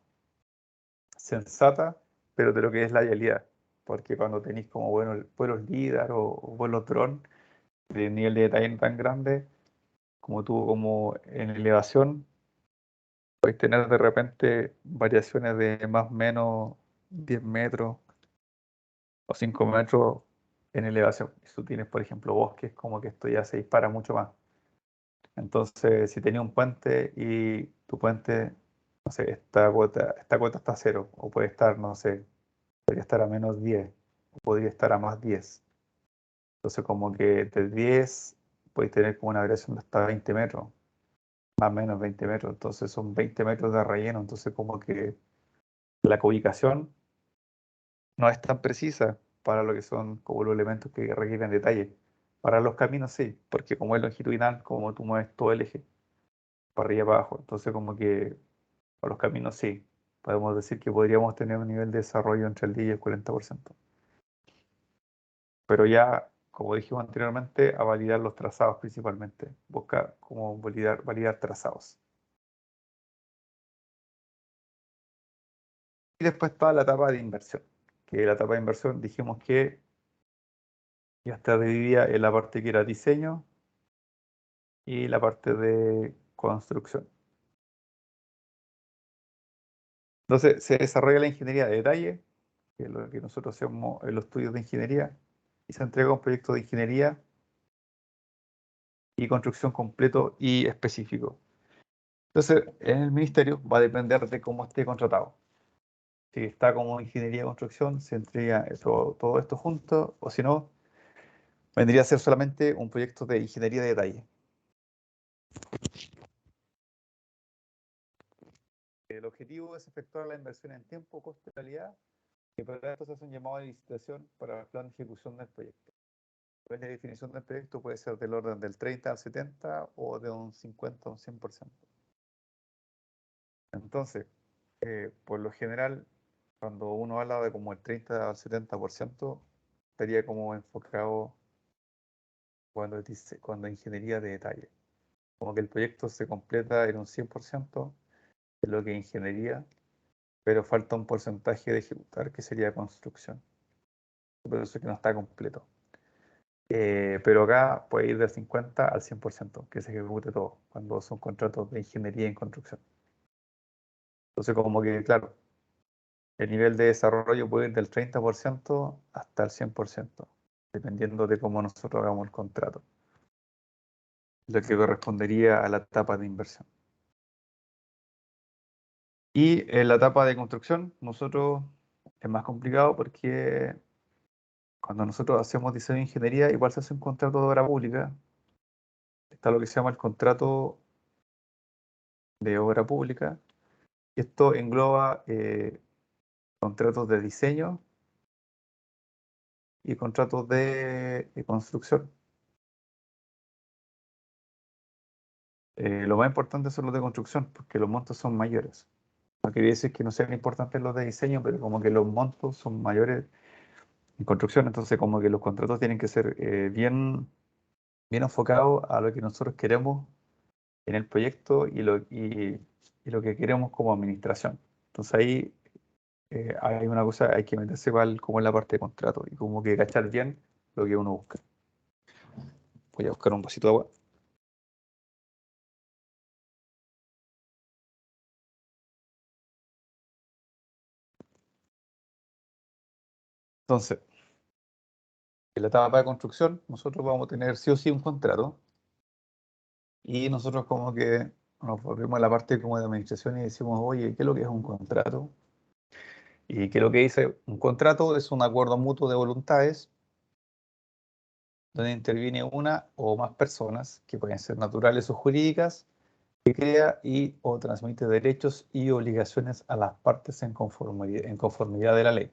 sensata, pero de lo que es la realidad. Porque cuando tenéis como vuelos LIDAR o vuelos dron de nivel de detalle no tan grande, como tú como en elevación, podéis tener de repente variaciones de más o menos 10 metros o 5 metros en elevación. Si tú tienes, por ejemplo, bosques, como que esto ya se dispara mucho más. Entonces, si tenía un puente y tu puente, no sé, esta cuota está a cero, o puede estar, no sé, podría estar a menos 10, o podría estar a más 10. Entonces, como que de 10 podéis tener como una variación de hasta 20 metros, más o menos 20 metros. Entonces, son 20 metros de relleno. Entonces, como que la ubicación no es tan precisa para lo que son como los elementos que requieren detalle. Para los caminos sí, porque como es longitudinal, como tú mueves todo el eje. para arriba y para abajo. Entonces, como que para los caminos sí, podemos decir que podríamos tener un nivel de desarrollo entre el 10 y el 40%. Pero ya, como dijimos anteriormente, a validar los trazados principalmente. Busca cómo validar trazados. Y después está la etapa de inversión. Que la etapa de inversión dijimos que ya está dividida en la parte que era diseño y la parte de construcción. Entonces se desarrolla la ingeniería de detalle, que es lo que nosotros hacemos en los estudios de ingeniería, y se entrega un proyecto de ingeniería y construcción completo y específico. Entonces, en el ministerio va a depender de cómo esté contratado. Si está como ingeniería de construcción, se entrega todo esto junto, o si no, vendría a ser solamente un proyecto de ingeniería de detalle. El objetivo es efectuar la inversión en tiempo, costo y calidad, y para esto se hace un llamado de licitación para el plan de ejecución del proyecto. Pues la definición del proyecto puede ser del orden del 30 al 70 o de un 50 a un 100%. Entonces, por lo general, cuando uno habla de como el 30 al 70%, estaría como enfocado cuando dice cuando ingeniería de detalle. Como que el proyecto se completa en un 100% de lo que es ingeniería, pero falta un porcentaje de ejecutar que sería construcción. Por eso es que no está completo. Pero acá puede ir del 50 al 100%, que se ejecute todo, cuando son contratos de ingeniería en construcción. Entonces, como que, claro, el nivel de desarrollo puede ir del 30% hasta el 100%, dependiendo de cómo nosotros hagamos el contrato, lo que correspondería a la etapa de inversión. Y en la etapa de construcción, nosotros es más complicado porque cuando nosotros hacemos diseño de ingeniería, igual se hace un contrato de obra pública. Está lo que se llama el contrato de obra pública. Y esto engloba contratos de diseño y contratos de construcción. Lo más importante son los de construcción, porque los montos son mayores. No quiere decir que no sean importantes los de diseño, pero como que los montos son mayores en construcción, entonces como que los contratos tienen que ser bien enfocados a lo que nosotros queremos en el proyecto y lo que queremos como administración. Entonces ahí hay una cosa, hay que meterse igual como en la parte de contrato y como que cachar bien lo que uno busca. Voy a buscar un vasito de agua. Entonces, en la etapa de construcción, nosotros vamos a tener sí o sí un contrato y nosotros como que nos volvemos a la parte como de administración y decimos, oye, ¿qué es lo que es un contrato? Y que lo que dice un contrato es un acuerdo mutuo de voluntades donde interviene una o más personas, que pueden ser naturales o jurídicas, que crea y o transmite derechos y obligaciones a las partes en conformidad de la ley.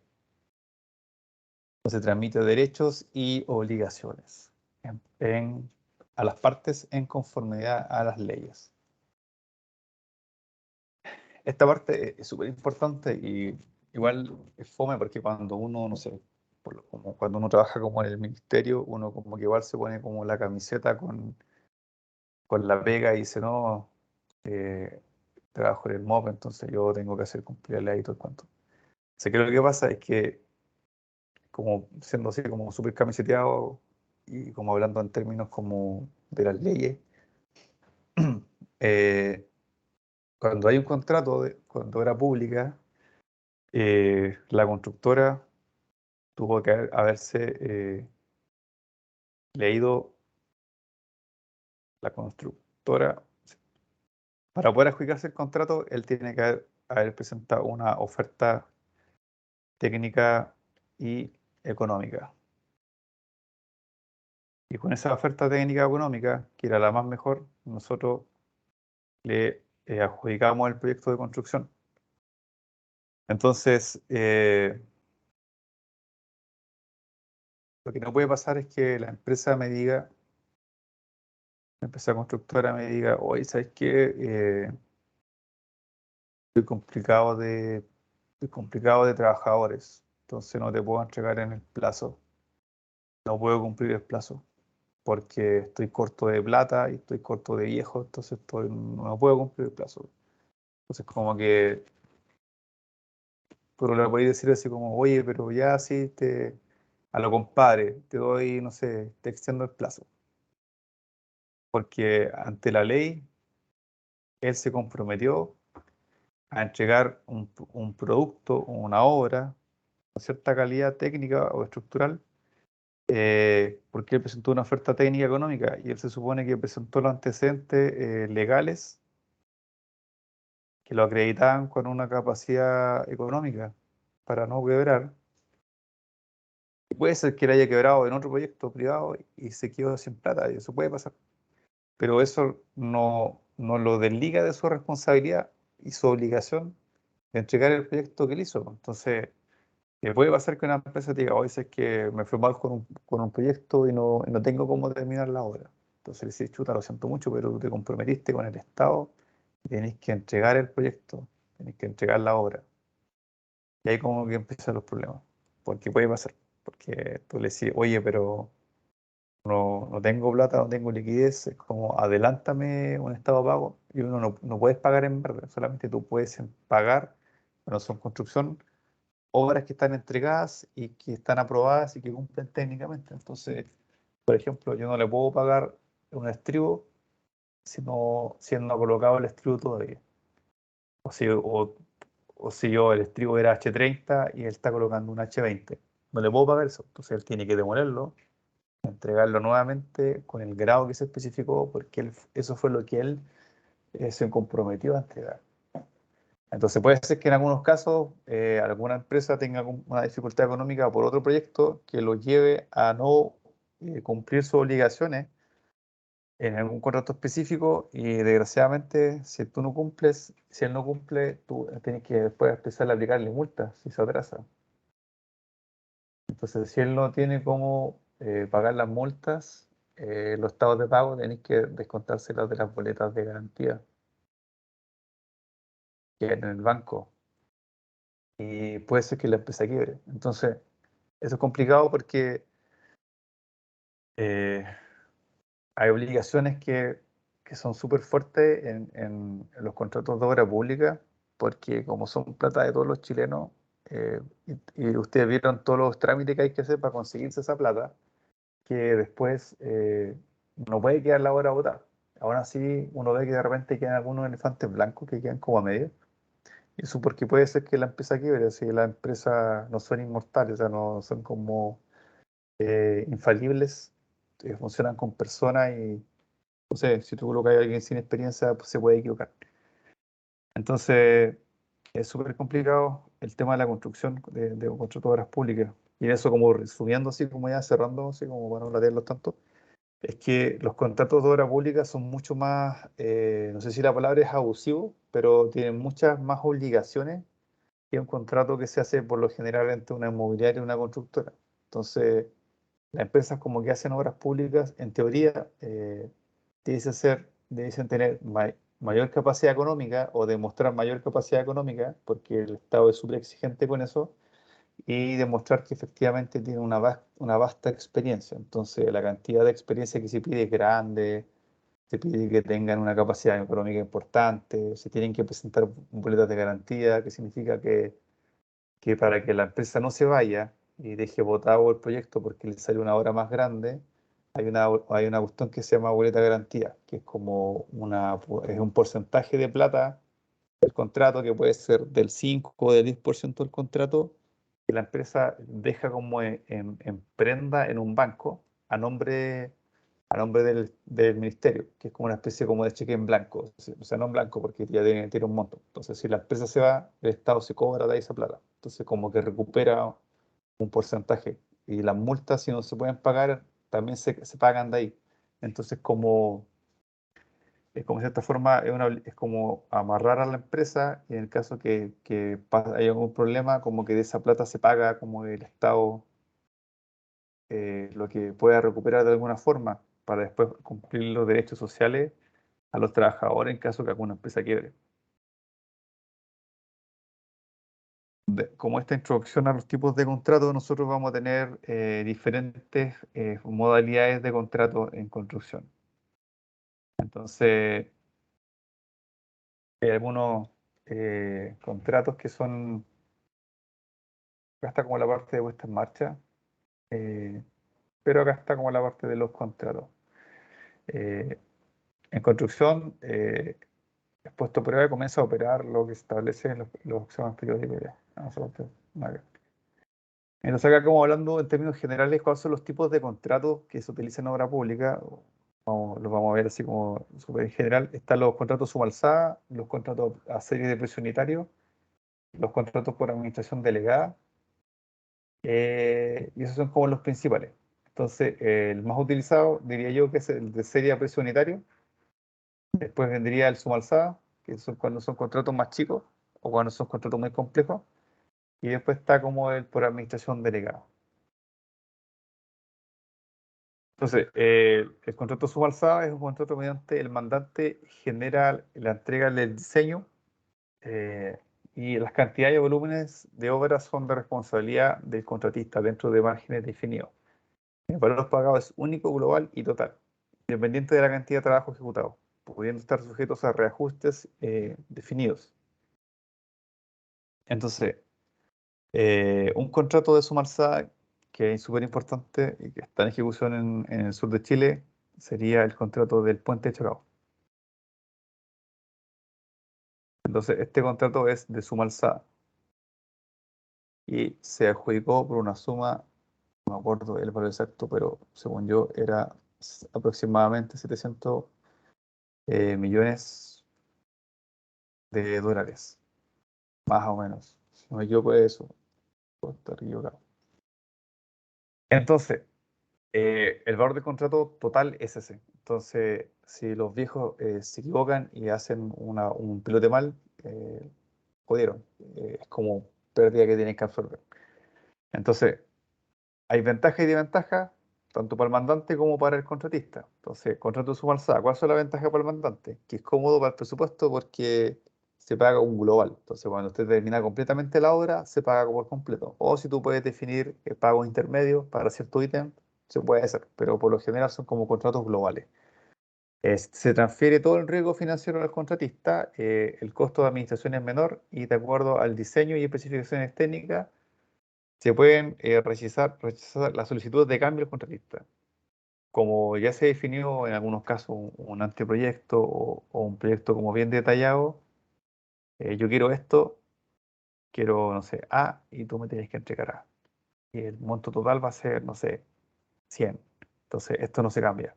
Se transmite derechos y obligaciones a las partes en conformidad a las leyes. Esta parte es súper importante y igual es fome porque cuando uno, no sé, como cuando uno trabaja como en el ministerio, uno como que igual se pone como la camiseta con la pega y dice, no, eh, trabajo en el MOP, entonces yo tengo que hacer cumplir la ley y todo el cuento. Sé que lo que pasa es que como siendo así como súper camiseteado y como hablando en términos como de las leyes, eh, cuando hay un contrato, cuando era pública, la constructora tuvo que haberse leído, la constructora, para poder adjudicarse el contrato, él tiene que haber presentado una oferta técnica y económica. Y con esa oferta técnica económica, que era la más mejor, nosotros le adjudicamos el proyecto de construcción. Entonces, lo que no puede pasar es que la empresa me diga, la empresa constructora me diga, oye, ¿sabes qué? Estoy complicado de trabajadores, entonces no te puedo entregar en el plazo, no puedo cumplir el plazo, porque estoy corto de plata y estoy corto de viejo, entonces no puedo cumplir el plazo. Entonces como que, pero le podéis decir así como, oye, pero ya sí, a lo compadre, te doy, no sé, te extiendo el plazo, porque ante la ley, él se comprometió a entregar un producto o una obra con cierta calidad técnica o estructural, porque él presentó una oferta técnica económica y él se supone que presentó los antecedentes legales que lo acreditaban con una capacidad económica para no quebrar. Y puede ser que él haya quebrado en otro proyecto privado y se quedó sin plata, y eso puede pasar. Pero eso no lo desliga de su responsabilidad y su obligación de entregar el proyecto que él hizo. Entonces, puede pasar que una empresa te diga, oye, es que me fue mal con un proyecto y no tengo cómo terminar la obra. Entonces le dices, chuta, lo siento mucho, pero tú te comprometiste con el Estado y tenés que entregar el proyecto, tenés que entregar la obra. Y ahí como que empiezan los problemas. Porque puede pasar. Porque tú le decís, oye, pero no tengo plata, no tengo liquidez, es como adelántame un estado de pago y uno no puedes pagar en verde, solamente tú puedes pagar, bueno, son construcción, obras que están entregadas y que están aprobadas y que cumplen técnicamente. Entonces, por ejemplo, yo no le puedo pagar un estribo si él no ha colocado el estribo todavía. O si, o si yo el estribo era H30 y él está colocando un H20. No le puedo pagar eso. Entonces él tiene que demolerlo, entregarlo nuevamente con el grado que se especificó, porque eso fue lo que él se comprometió a entregar. Entonces puede ser que en algunos casos alguna empresa tenga una dificultad económica por otro proyecto que lo lleve a no cumplir sus obligaciones en algún contrato específico y desgraciadamente si tú no cumples, si él no cumple, tú tienes que después empezar a aplicarle multas si se atrasa. Entonces si él no tiene cómo pagar las multas, los estados de pago tenéis que descontárselas de las boletas de garantía que hay en el banco y puede ser que la empresa quiebre. Entonces eso es complicado porque eh, hay obligaciones que son súper fuertes en los contratos de obra pública, porque como son plata de todos los chilenos, y ustedes vieron todos los trámites que hay que hacer para conseguirse esa plata, que después no puede quedar la obra botada. Aún así, uno ve que de repente quedan algunos elefantes blancos que quedan como a medio. Y eso porque puede ser que la empresa quiebre, si las empresas no son inmortales, o sea, no son como infalibles, funcionan con personas y no sé, si tú colocas a alguien sin experiencia, pues se puede equivocar. Entonces, es súper complicado el tema de la construcción de un contrato de obras públicas. Y eso como resumiendo, así como ya cerrando, así como para no latearlos tanto, es que los contratos de obra pública son mucho más, no sé si la palabra es abusivo, pero tienen muchas más obligaciones que un contrato que se hace por lo general entre una inmobiliaria y una constructora. Entonces, las empresas como que hacen obras públicas, en teoría, dicen tener mayor capacidad económica o demostrar mayor capacidad económica, porque el Estado es súper exigente con eso, y demostrar que efectivamente tiene una vasta experiencia. Entonces, la cantidad de experiencia que se pide es grande, se pide que tengan una capacidad económica importante, se tienen que presentar boletas de garantía, que significa que para que la empresa no se vaya y deje botado el proyecto porque le sale una hora más grande, hay una cuestión que se llama boleta de garantía, que es como es un porcentaje de plata del contrato que puede ser del 5 o del 10% del contrato, que la empresa deja como en prenda en un banco a nombre del ministerio, que es como una especie como de cheque en blanco, o sea, no en blanco porque ya tiene un monto. Entonces, si la empresa se va, el Estado se cobra de ahí esa plata. Entonces, como que recupera un porcentaje. Y las multas, si no se pueden pagar, también se pagan de ahí. Entonces, es como de cierta forma, es como amarrar a la empresa y en el caso que haya algún problema, como que de esa plata se paga como el Estado lo que pueda recuperar de alguna forma. para después cumplir los derechos sociales a los trabajadores en caso que alguna empresa quiebre. Como esta introducción a los tipos de contratos, nosotros vamos a tener diferentes modalidades de contrato en construcción. Entonces, hay algunos contratos que son, acá está como la parte de puesta en marcha, pero acá está como la parte de los contratos. En construcción, es puesto a prueba y comienza a operar lo que establece los exámenes periódicos ya. Entonces acá como hablando en términos generales, ¿cuáles son los tipos de contratos que se utilizan en obra pública? Los vamos a ver así como súper en general. Están los contratos suma alzada, los contratos a serie de precio unitario, los contratos por administración delegada, y esos son como los principales. Entonces, el más utilizado diría yo que es el de serie a precio unitario. Después vendría el suma alzada, que son cuando son contratos más chicos o cuando son contratos muy complejos. Y después está como el por administración delegada. Entonces, el contrato subalzado es un contrato mediante el mandante genera la entrega del diseño, eh, y las cantidades y volúmenes de obras son de responsabilidad del contratista dentro de márgenes definidos. El valor pagado es único, global y total, independiente de la cantidad de trabajo ejecutado, pudiendo estar sujetos a reajustes definidos. Entonces, un contrato de suma alzada que es súper importante y que está en ejecución en el sur de Chile sería el contrato del Puente de Chacao. Entonces, este contrato es de suma alzada y se adjudicó por una suma, no me acuerdo el valor exacto, pero según yo era aproximadamente 700 millones de dólares, más o menos. Si no me equivoco, eso, puedo estar equivocado. Entonces, el valor del contrato total es ese. Entonces, si los viejos se equivocan y hacen un pilote mal, jodieron. Es como pérdida que tienen que absorber. Entonces, hay ventajas y desventajas, tanto para el mandante como para el contratista. Entonces, contrato suma alzada. ¿Cuál es la ventaja para el mandante? Que es cómodo para el presupuesto porque se paga un global. Entonces, cuando usted termina completamente la obra, se paga por completo. O si tú puedes definir pagos intermedios para cierto ítem, se puede hacer, pero por lo general son como contratos globales. Se transfiere todo el riesgo financiero al contratista, el costo de administración es menor y de acuerdo al diseño y especificaciones técnicas, se pueden rechazar las solicitudes de cambio del contratista. Como ya se definió en algunos casos un anteproyecto o un proyecto como bien detallado, yo quiero esto, quiero, no sé, A, y tú me tienes que entregar A. Y el monto total va a ser, no sé, 100. Entonces, esto no se cambia.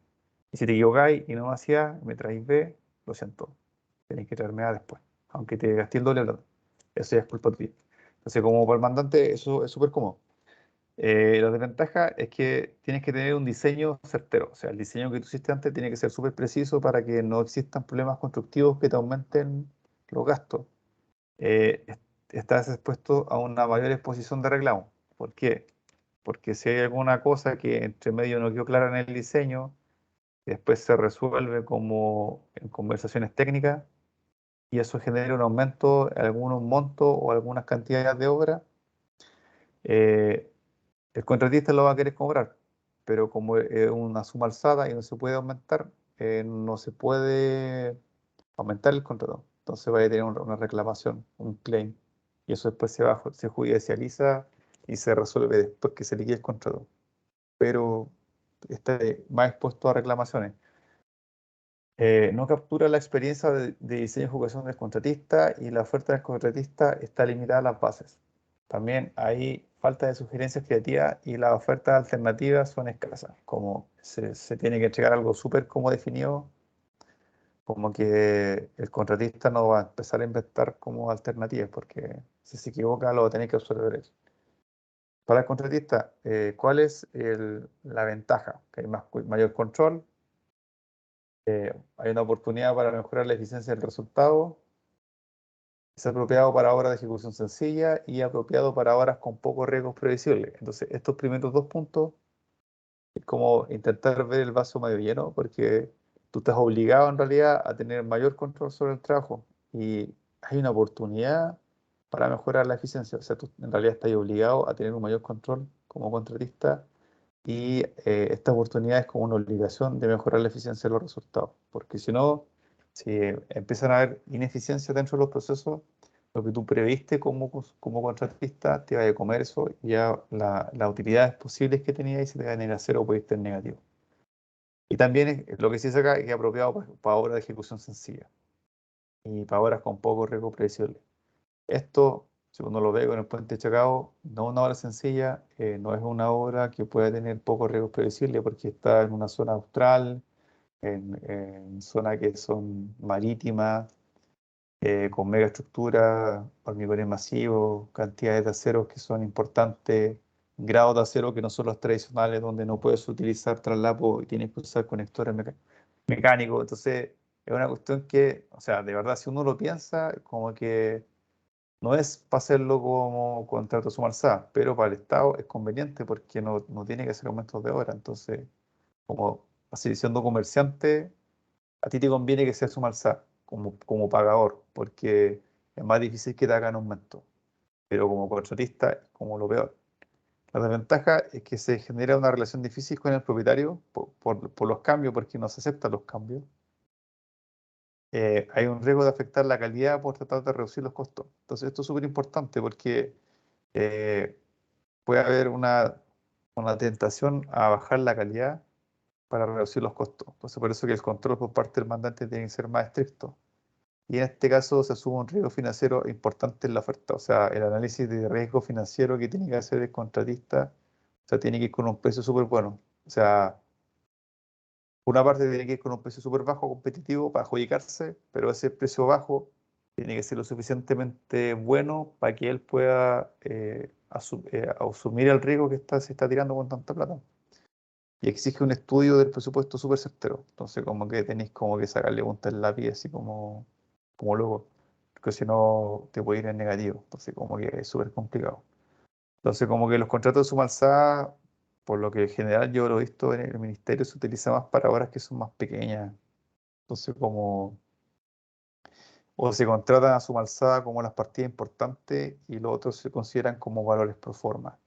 Y si te equivocáis y no me hacía, me traéis B, lo siento, tenéis que traerme A después, aunque te gasté el doble de plata. Eso ya es culpa tuya. Entonces, como para el mandante, eso es súper cómodo. La desventaja es que tienes que tener un diseño certero. O sea, el diseño que tú hiciste antes tiene que ser súper preciso para que no existan problemas constructivos que te aumenten los gastos. Estás expuesto a una mayor exposición de reclamo. ¿Por qué? Porque si hay alguna cosa que entre medio no quedó clara en el diseño, después se resuelve como en conversaciones técnicas y eso genera un aumento en algunos montos o algunas cantidades de obra. eh, El contratista lo va a querer cobrar, pero como es una suma alzada y no se puede aumentar, no se puede aumentar el contrato. Entonces va a tener una reclamación, un claim. Y eso después se judicializa y se resuelve después que se liquide el contrato. Pero está más expuesto a reclamaciones. No captura la experiencia de diseño y ejecución del contratista y la oferta del contratista está limitada a las bases. También hay falta de sugerencias creativas y las ofertas alternativas son escasas. Como se tiene que entregar algo súper como definido, como que el contratista no va a empezar a inventar como alternativas porque si se equivoca lo va a tener que absorber eso. Para el contratista, ¿cuál es la ventaja? Que hay mayor control, hay una oportunidad para mejorar la eficiencia del resultado, es apropiado para obras de ejecución sencilla y apropiado para obras con pocos riesgos previsibles. Entonces, estos primeros dos puntos Es como intentar ver el vaso medio lleno, porque tú estás obligado en realidad a tener mayor control sobre el trabajo y hay una oportunidad para mejorar la eficiencia. O sea, tú en realidad estás obligado a tener un mayor control como contratista y esta oportunidad es como una obligación de mejorar la eficiencia de los resultados, porque si no, si empiezan a haber ineficiencias dentro de los procesos, lo que tú previste como contratista te va a comer eso y ya las utilidades posibles que tenías se te van a ir a cero o puede estar negativo. Y también lo que sí se acá es que es apropiado para obras de ejecución sencilla y para obras con poco riesgo previsible. Esto, si uno lo ve con el puente de Chacao, no es una obra sencilla, no es una obra que pueda tener poco riesgo previsible porque está en una zona austral, en zonas que son marítimas, con megaestructuras, hormigones masivos, cantidades de aceros que son importantes, grados de acero que no son los tradicionales, donde no puedes utilizar traslapo y tienes que usar conectores mecánicos. Entonces, es una cuestión que, o sea, de verdad, si uno lo piensa, como que no es para hacerlo como contrato suma alzada, pero para el Estado es conveniente porque no tiene que hacer aumentos de hora. Entonces, como así siendo comerciante, a ti te conviene que sea suma alzada como pagador, porque es más difícil que te hagan aumento. Pero como contratista, es como lo peor. La desventaja es que se genera una relación difícil con el propietario por los cambios, porque no se aceptan los cambios. Hay un riesgo de afectar la calidad por tratar de reducir los costos. Entonces, esto es súper importante porque eh, puede haber una tentación a bajar la calidad para reducir los costos. Entonces, por eso que el control por parte del mandante tiene que ser más estricto. Y en este caso se asume un riesgo financiero importante en la oferta. O sea, el análisis de riesgo financiero que tiene que hacer el contratista, o sea, tiene que ir con un precio súper bueno. O sea, una parte tiene que ir con un precio súper bajo, competitivo, para adjudicarse, pero ese precio bajo tiene que ser lo suficientemente bueno para que él pueda asumir el riesgo que se está tirando con tanta plata. Y exige un estudio del presupuesto súper certero. Entonces, como que tenéis como que sacarle punta al lápiz, así como luego, porque si no te puede ir en negativo. Entonces, como que es súper complicado. Entonces, como que los contratos de suma alzada, por lo que en general yo lo he visto en el ministerio, se utiliza más para obras que son más pequeñas. Entonces, como, o se contratan a suma alzada como las partidas importantes y los otros se consideran como valores pro forma.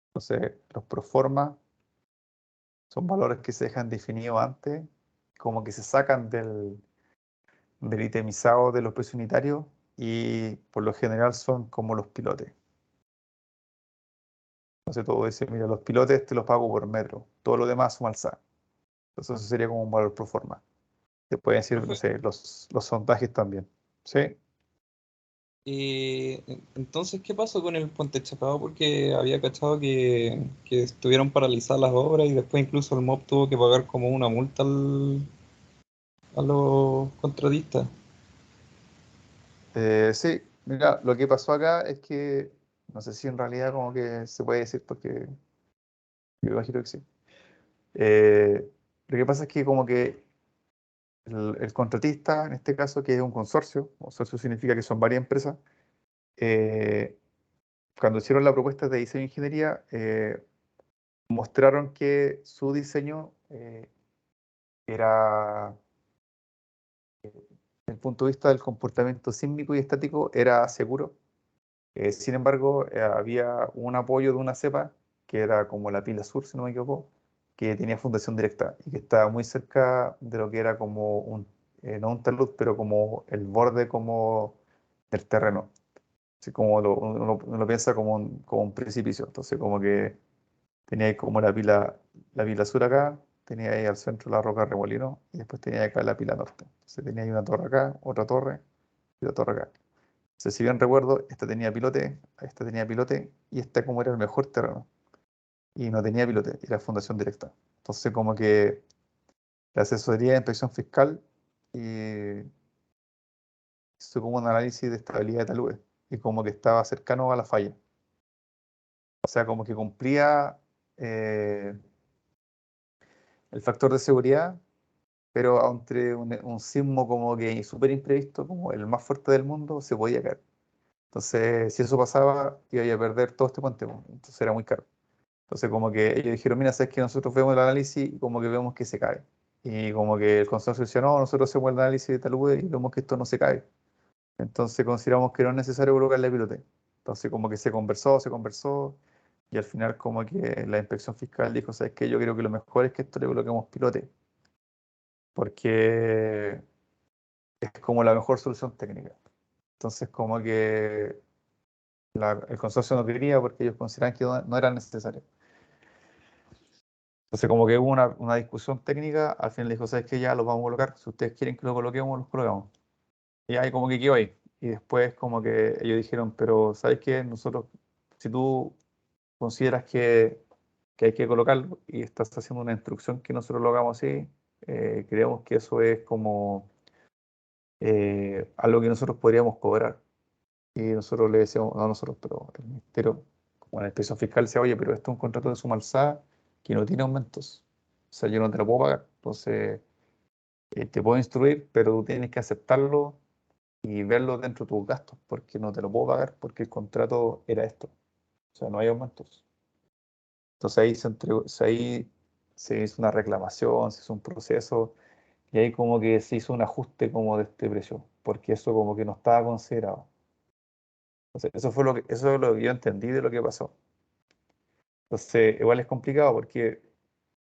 Entonces, los pro forma son valores que se dejan definidos antes, como que se sacan del itemizado de los precios unitarios y por lo general son como los pilotes. Entonces todo dice, mira, los pilotes te los pago por metro, todo lo demás suma alzada. Entonces eso sería como un valor pro forma. Te pueden decir, no Profe, sé, los sondajes también. ¿Sí? entonces, ¿qué pasó con el Puente Chacao? Porque había cachado que estuvieron paralizadas las obras y después incluso el MOB tuvo que pagar como una multa a los contratistas. Sí, mira, lo que pasó acá es que, no sé si en realidad como que se puede decir porque yo imagino que sí. Lo que pasa es que como que el contratista, en este caso, que es un consorcio significa que son varias empresas, eh, cuando hicieron la propuesta de diseño de ingeniería, mostraron que su diseño era, desde el punto de vista del comportamiento sísmico y estático, era seguro. Sin embargo, había un apoyo de una cepa, que era como la pila sur, si no me equivoco, que tenía fundación directa y que estaba muy cerca de lo que era como no un talud, pero como el borde como del terreno. Así como uno lo piensa como un precipicio. Entonces, como que tenía ahí como la pila sur acá, tenía ahí al centro la roca Remolino y después tenía acá la pila norte. Entonces, tenía ahí una torre acá, otra torre y otra torre acá. Entonces, si bien recuerdo, esta tenía pilote y esta como era el mejor terreno. Y no tenía pilote, era fundación directa. Entonces, como que la asesoría de inspección fiscal y hizo como un análisis de estabilidad de taludes y como que estaba cercano a la falla. O sea, como que cumplía eh, el factor de seguridad, pero entre un sismo como que súper imprevisto, como el más fuerte del mundo, se podía caer. Entonces, si eso pasaba, iba a perder todo este puente, pues, entonces era muy caro. Entonces como que ellos dijeron, mira, sabes que nosotros vemos el análisis y como que vemos que se cae. Y como que el consorcio decía, no, nosotros hacemos el análisis de talude y vemos que esto no se cae. Entonces consideramos que no es necesario colocarle pilote. Entonces como que se conversó, y al final como que la inspección fiscal dijo, ¿sabes qué? Yo creo que lo mejor es que esto le coloquemos pilote, porque es como la mejor solución técnica. Entonces como que el consorcio no quería porque ellos consideraban que no era necesario. Entonces como que hubo una discusión técnica, al final dijo, ¿sabes qué? Ya los vamos a colocar, si ustedes quieren que lo coloquemos, los colocamos. Y ahí como que quedó ahí. Y después como que ellos dijeron, pero ¿sabes qué? Nosotros, si tú consideras que hay que colocarlo y estás haciendo una instrucción que nosotros lo hagamos así, creemos que eso es como algo que nosotros podríamos cobrar. Y nosotros le decíamos, no nosotros, pero el ministerio, como la inspección fiscal, decía, oye, pero esto es un contrato de suma alzada que no tiene aumentos. O sea, yo no te lo puedo pagar. Entonces, te puedo instruir, pero tú tienes que aceptarlo y verlo dentro de tus gastos, porque no te lo puedo pagar porque el contrato era esto. O sea, no hay aumentos. Entonces ahí se entregó, ahí se hizo una reclamación, se hizo un proceso y ahí como que se hizo un ajuste como de este precio, porque eso como que no estaba considerado. Entonces, eso es lo que yo entendí de lo que pasó. Entonces, igual es complicado porque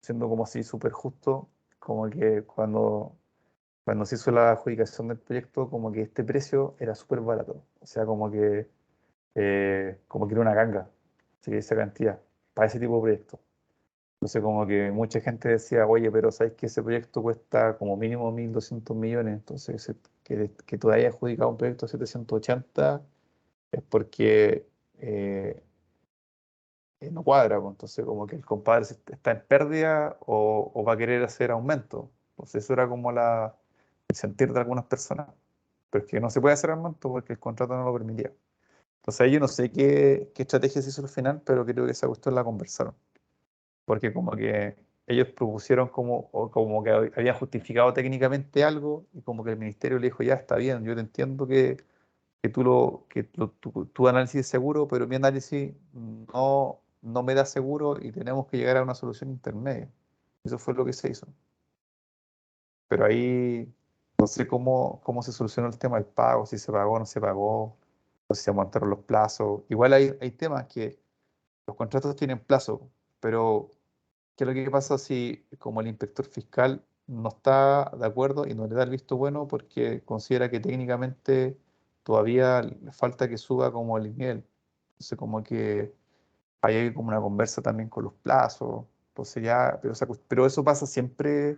siendo como así súper justo, como que cuando se hizo la adjudicación del proyecto, como que este precio era súper barato. O sea, como que era una ganga, así que esa cantidad, para ese tipo de proyectos. Entonces, como que mucha gente decía, oye, pero ¿sabes que ese proyecto cuesta como mínimo 1.200 millones? Entonces, que tú hayas adjudicado un proyecto de 780 es porque no cuadra, pues. Entonces, como que el compadre está en pérdida o va a querer hacer aumento. Entonces, eso era como el sentir de algunas personas. Pero es que no se puede hacer aumento porque el contrato no lo permitía. Entonces, ahí yo no sé qué estrategia se hizo al final, pero creo que esa cuestión la conversaron. Porque como que ellos propusieron o como que habían justificado técnicamente algo y como que el ministerio le dijo, ya está bien, yo te entiendo tu análisis es seguro, pero mi análisis no me da seguro y tenemos que llegar a una solución intermedia. Eso fue lo que se hizo. Pero ahí no sé cómo se solucionó el tema del pago, si se pagó o no se pagó, o si se aumentaron los plazos. Igual hay temas que los contratos tienen plazo, pero ¿qué es lo que pasa si como el inspector fiscal no está de acuerdo y no le da el visto bueno porque considera que técnicamente todavía le falta que suba como el nivel? Entonces como que ahí hay como una conversa también con los plazos. Entonces ya, pero eso pasa siempre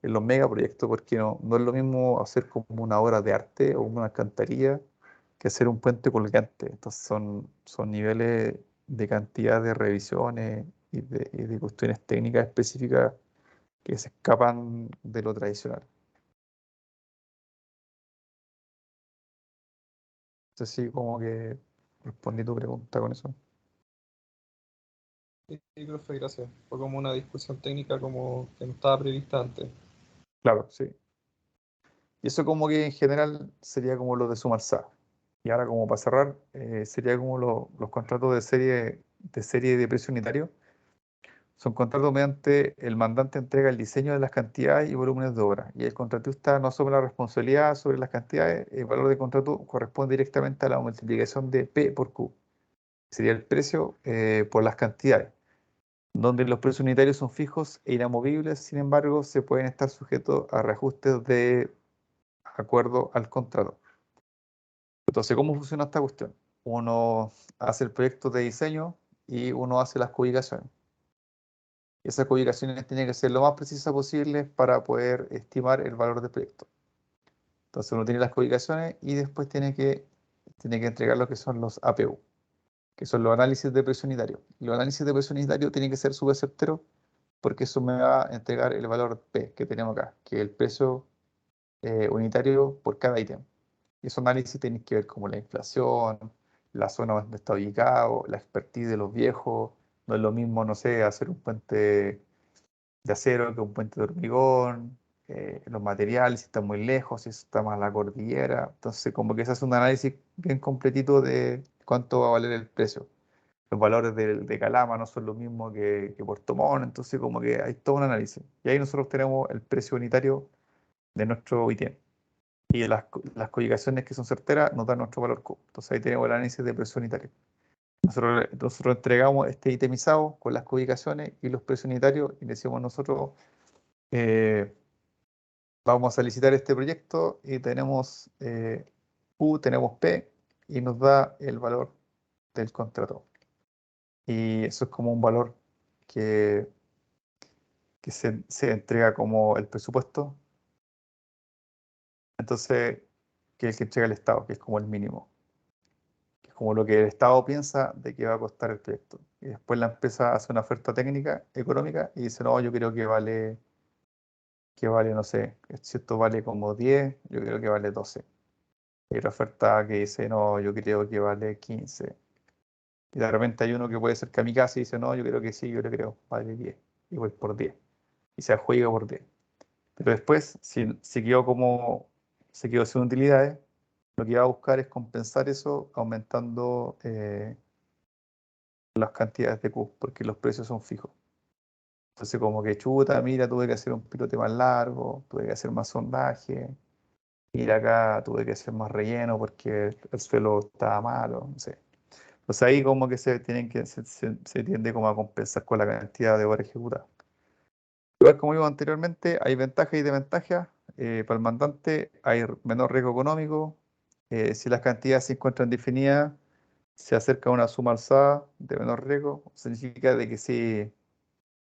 en los megaproyectos porque no es lo mismo hacer como una obra de arte o una alcantarilla que hacer un puente colgante. Entonces son niveles de cantidad de revisiones y de cuestiones técnicas específicas que se escapan de lo tradicional. Entonces sí, como que respondí tu pregunta con eso. Sí, sí, profe, gracias. Fue como una discusión técnica como que no estaba prevista antes. Claro, sí. Y eso como que en general sería como lo de Sumarsá. Y ahora como para cerrar, sería como los contratos de serie de precio unitario. Son contratos mediante el mandante entrega el diseño de las cantidades y volúmenes de obra. Y el contratista no asume la responsabilidad sobre las cantidades. El valor del contrato corresponde directamente a la multiplicación de P por Q. Sería el precio por las cantidades, donde los precios unitarios son fijos e inamovibles. Sin embargo, se pueden estar sujetos a reajustes de acuerdo al contrato. Entonces, ¿cómo funciona esta cuestión? Uno hace el proyecto de diseño y uno hace las cubicaciones. Y esas cubicaciones tienen que ser lo más precisas posible para poder estimar el valor del proyecto. Entonces uno tiene las cubicaciones y después tiene que entregar lo que son los APU, que son los análisis de precio unitario. Y los análisis de precio unitario tienen que ser súper certeros porque eso me va a entregar el valor P que tenemos acá, que es el precio unitario por cada ítem. Y esos análisis tienen que ver como la inflación, la zona donde está ubicado, la expertise de los viejos. No es lo mismo, no sé, hacer un puente de acero que un puente de hormigón, los materiales, si está muy lejos, si está más a la cordillera. Entonces, como que se hace un análisis bien completito de cuánto va a valer el precio. los valores de Calama no son los mismos que Puerto Montt, entonces como que hay todo un análisis. Y ahí nosotros tenemos el precio unitario de nuestro ítem. Y las codificaciones que son certeras nos dan nuestro valor Q. Entonces ahí tenemos el análisis de precio unitario. Nosotros entregamos este itemizado con las codificaciones y los precios unitarios y decimos nosotros, vamos a licitar este proyecto y tenemos Q, tenemos P y nos da el valor del contrato. Y eso es como un valor que se entrega como el presupuesto. Entonces, que es el que entrega el Estado, que es como el mínimo. Que es como lo que el Estado piensa de que va a costar el proyecto. Y después la empresa hace una oferta técnica, económica, y dice, no, yo creo que vale, no sé, si esto vale como 10, yo creo que vale 12. Y la oferta que dice, no, yo creo que vale 15. Y de repente hay uno que puede ser kamikaze y dice, no, yo creo que sí, yo le creo, vale 10. Y voy por 10. Y se juega por 10. Pero después, si se quedó sin utilidades, lo que va a buscar es compensar eso aumentando las cantidades de Q, porque los precios son fijos. Entonces, como que chuta, mira, tuve que hacer un pilote más largo, tuve que hacer más sondaje, ir acá, tuve que hacer más relleno porque el suelo estaba malo, no sé. Entonces ahí como que se tiende como a compensar con la cantidad de horas ejecutadas. Igual como digo anteriormente, hay ventajas y desventajas. Para el mandante hay menor riesgo económico. Si las cantidades se encuentran definidas, se acerca a una suma alzada de menor riesgo. Significa de que si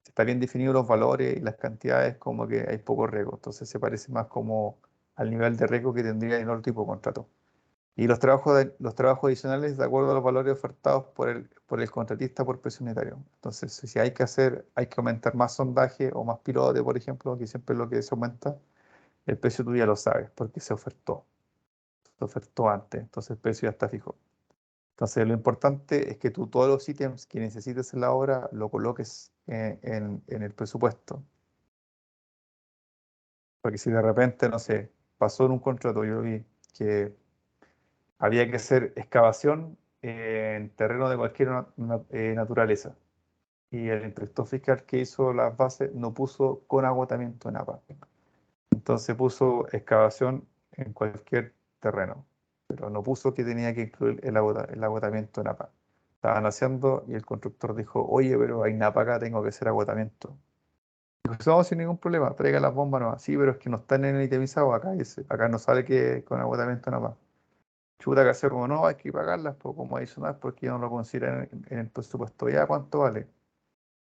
están bien definidos los valores y las cantidades, como que hay poco riesgo. Entonces se parece más como al nivel de riesgo que tendría en otro tipo de contrato. Y los trabajos adicionales de acuerdo a los valores ofertados por el contratista por precio unitario. Entonces, si hay que aumentar más sondaje o más pilote, por ejemplo, que siempre es lo que se aumenta, el precio tú ya lo sabes, porque se ofertó antes, entonces el precio ya está fijo. Entonces, lo importante es que tú todos los ítems que necesites en la obra lo coloques en el presupuesto. Porque si de repente, no sé, pasó en un contrato, yo vi que había que hacer excavación en terreno de cualquier naturaleza. Y el inspector fiscal que hizo las bases no puso con agotamiento en APA. Entonces puso excavación en cualquier terreno, pero no puso que tenía que incluir el agotamiento en APA. Estaban haciendo y el constructor dijo, oye, pero hay NAPA acá, tengo que hacer agotamiento. Dijo, no, sin ningún problema, traiga las bombas nomás. Sí, pero es que no están en el itemizado acá, acá no sale que con agotamiento en APA. Chuta, que hacer como no, hay que pagarlas pues, como adicional porque no lo consideran en el presupuesto. ¿Ya cuánto vale?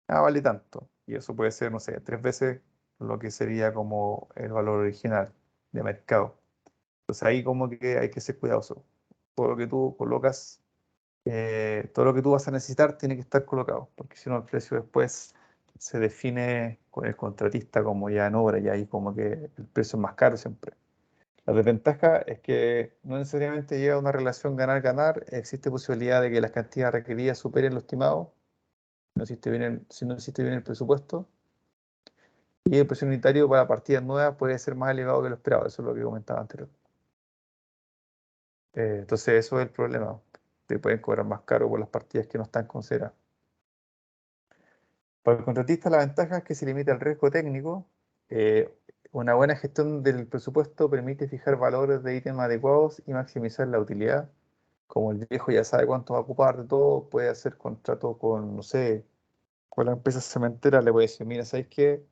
Ah, vale tanto. Y eso puede ser, no sé, 3 veces lo que sería como el valor original de mercado. Entonces ahí como que hay que ser cuidadoso. Todo lo que tú colocas, todo lo que tú vas a necesitar tiene que estar colocado, porque si no el precio después se define con el contratista como ya en obra, y ahí como que el precio es más caro siempre. La desventaja es que no necesariamente llega a una relación ganar-ganar, existe posibilidad de que las cantidades requeridas superen lo estimado, si no existe bien el presupuesto, y el precio unitario para partidas nuevas puede ser más elevado que lo esperado, eso es lo que comentaba anteriormente. Entonces eso es el problema, te pueden cobrar más caro por las partidas que no están consideradas. Para el contratista la ventaja es que se limita el riesgo técnico. Una buena gestión del presupuesto permite fijar valores de ítems adecuados y maximizar la utilidad. Como el viejo ya sabe cuánto va a ocupar de todo, puede hacer contrato con, no sé, con la empresa cementera, le puede decir, mira, ¿sabes qué?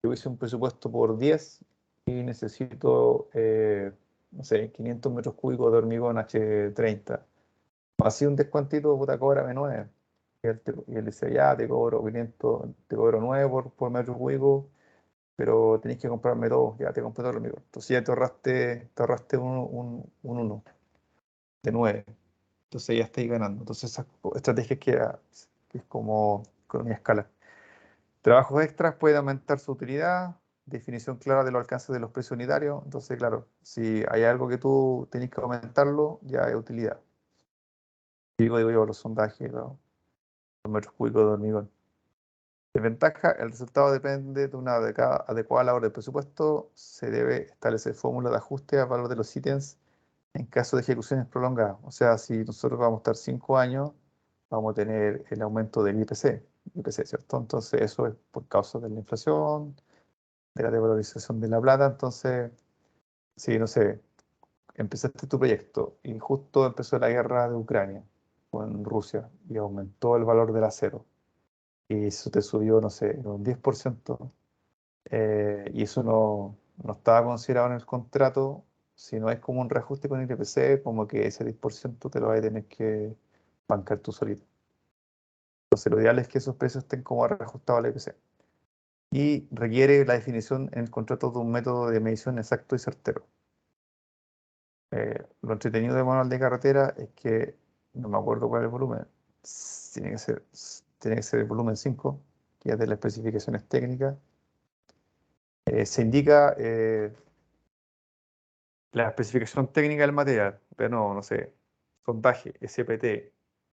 Yo hice un presupuesto por 10 y necesito, no sé, 500 metros cúbicos de hormigón H30. Así un descuantito, puta, cóbrame 9. Y él dice, ya, te cobro 500, te cobro 9 por metro cúbico, pero tenés que comprarme dos, ya te compré todo el hormigón. Entonces ya te ahorraste un 1 de 9. Entonces ya estáis ganando. Entonces esa estrategia que es como economía de escala. Trabajos extras pueden aumentar su utilidad, definición clara de los alcances de los precios unitarios. Entonces, claro, si hay algo que tú tenés que aumentarlo, ya hay utilidad. Digo yo, los sondajes, los metros cúbicos de hormigón. Desventaja, el resultado depende de una adecuada labor de presupuesto. Se debe establecer fórmulas de ajuste al valor de los ítems en caso de ejecuciones prolongadas. O sea, si nosotros vamos a estar 5 años vamos a tener el aumento del IPC, ¿cierto? Entonces eso es por causa de la inflación, de la devalorización de la plata. Entonces, si, no sé, empezaste tu proyecto y justo empezó la guerra de Ucrania con Rusia y aumentó el valor del acero y eso te subió, no sé, un 10%, y eso no estaba considerado en el contrato. Si no es como un reajuste con el IPC, como que ese 10% te lo vas a tener que bancar tú solito. Entonces, lo ideal es que esos precios estén como reajustados al IPC. Y requiere la definición en el contrato de un método de medición exacto y certero. Lo entretenido del manual de carretera es que, no me acuerdo cuál es el volumen, tiene que ser el volumen 5, que es de las especificaciones técnicas. Se indica la especificación técnica del material, pero no sé, sondaje, SPT.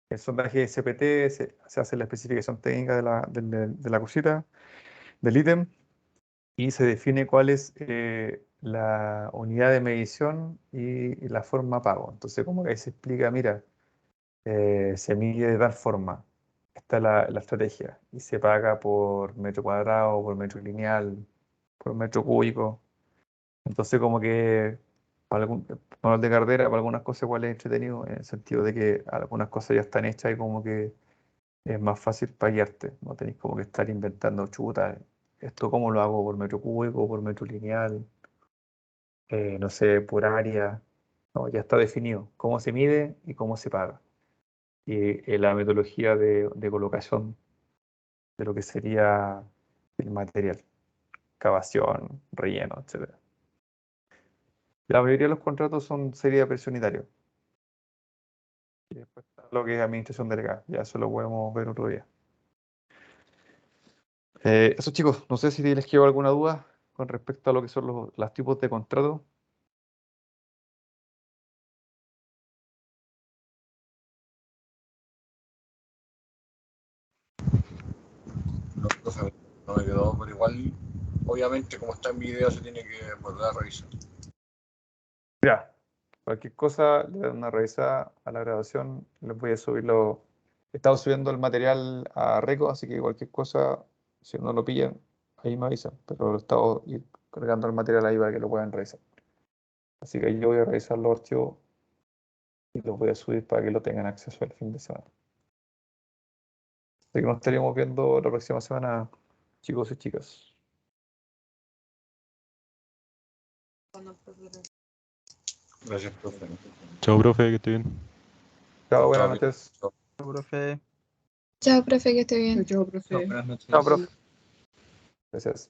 El sondaje SPT se hace la especificación técnica de la cosita, del ítem, y se define cuál es la unidad de medición y la forma pago. Entonces, como que ahí se explica, mira, se mide de tal forma, esta es la estrategia, y se paga por metro cuadrado, por metro lineal, por metro cúbico. Entonces, como que para manual de cartera, para algunas cosas igual es entretenido, en el sentido de que algunas cosas ya están hechas y como que es más fácil para guiarte. No tenéis como que estar inventando chutas. Esto cómo lo hago por metro cúbico, por metro lineal, no sé, por área. No, ya está definido cómo se mide y cómo se paga. Y la metodología de colocación de lo que sería el material, cavación, relleno, etcétera. La mayoría de los contratos sería de precio unitario. Y después está lo que es administración delegada. Ya eso lo podemos ver otro día. Eso, chicos, no sé si les quedó alguna duda con respecto a lo que son los tipos de contrato. No, profe, no me quedó, pero igual, obviamente, como está en video, se tiene que volver a revisar. Ya, cualquier cosa, le doy una revisada a la grabación. Les voy a subirlo. He estado subiendo el material a Reco, así que cualquier cosa, si no lo pillan, ahí me avisan. Pero lo he estado cargando el material ahí para que lo puedan revisar. Así que yo voy a revisar los archivos y los voy a subir para que lo tengan acceso el fin de semana. Así que nos estaríamos viendo la próxima semana, chicos y chicas. Gracias, profe. Chao, profe, que esté bien. Chao, buenas Chao, noches. chao. Chao, profe. Chao, profe, que esté bien. Chao, profe. Buenas noches. Chao, profe. Gracias.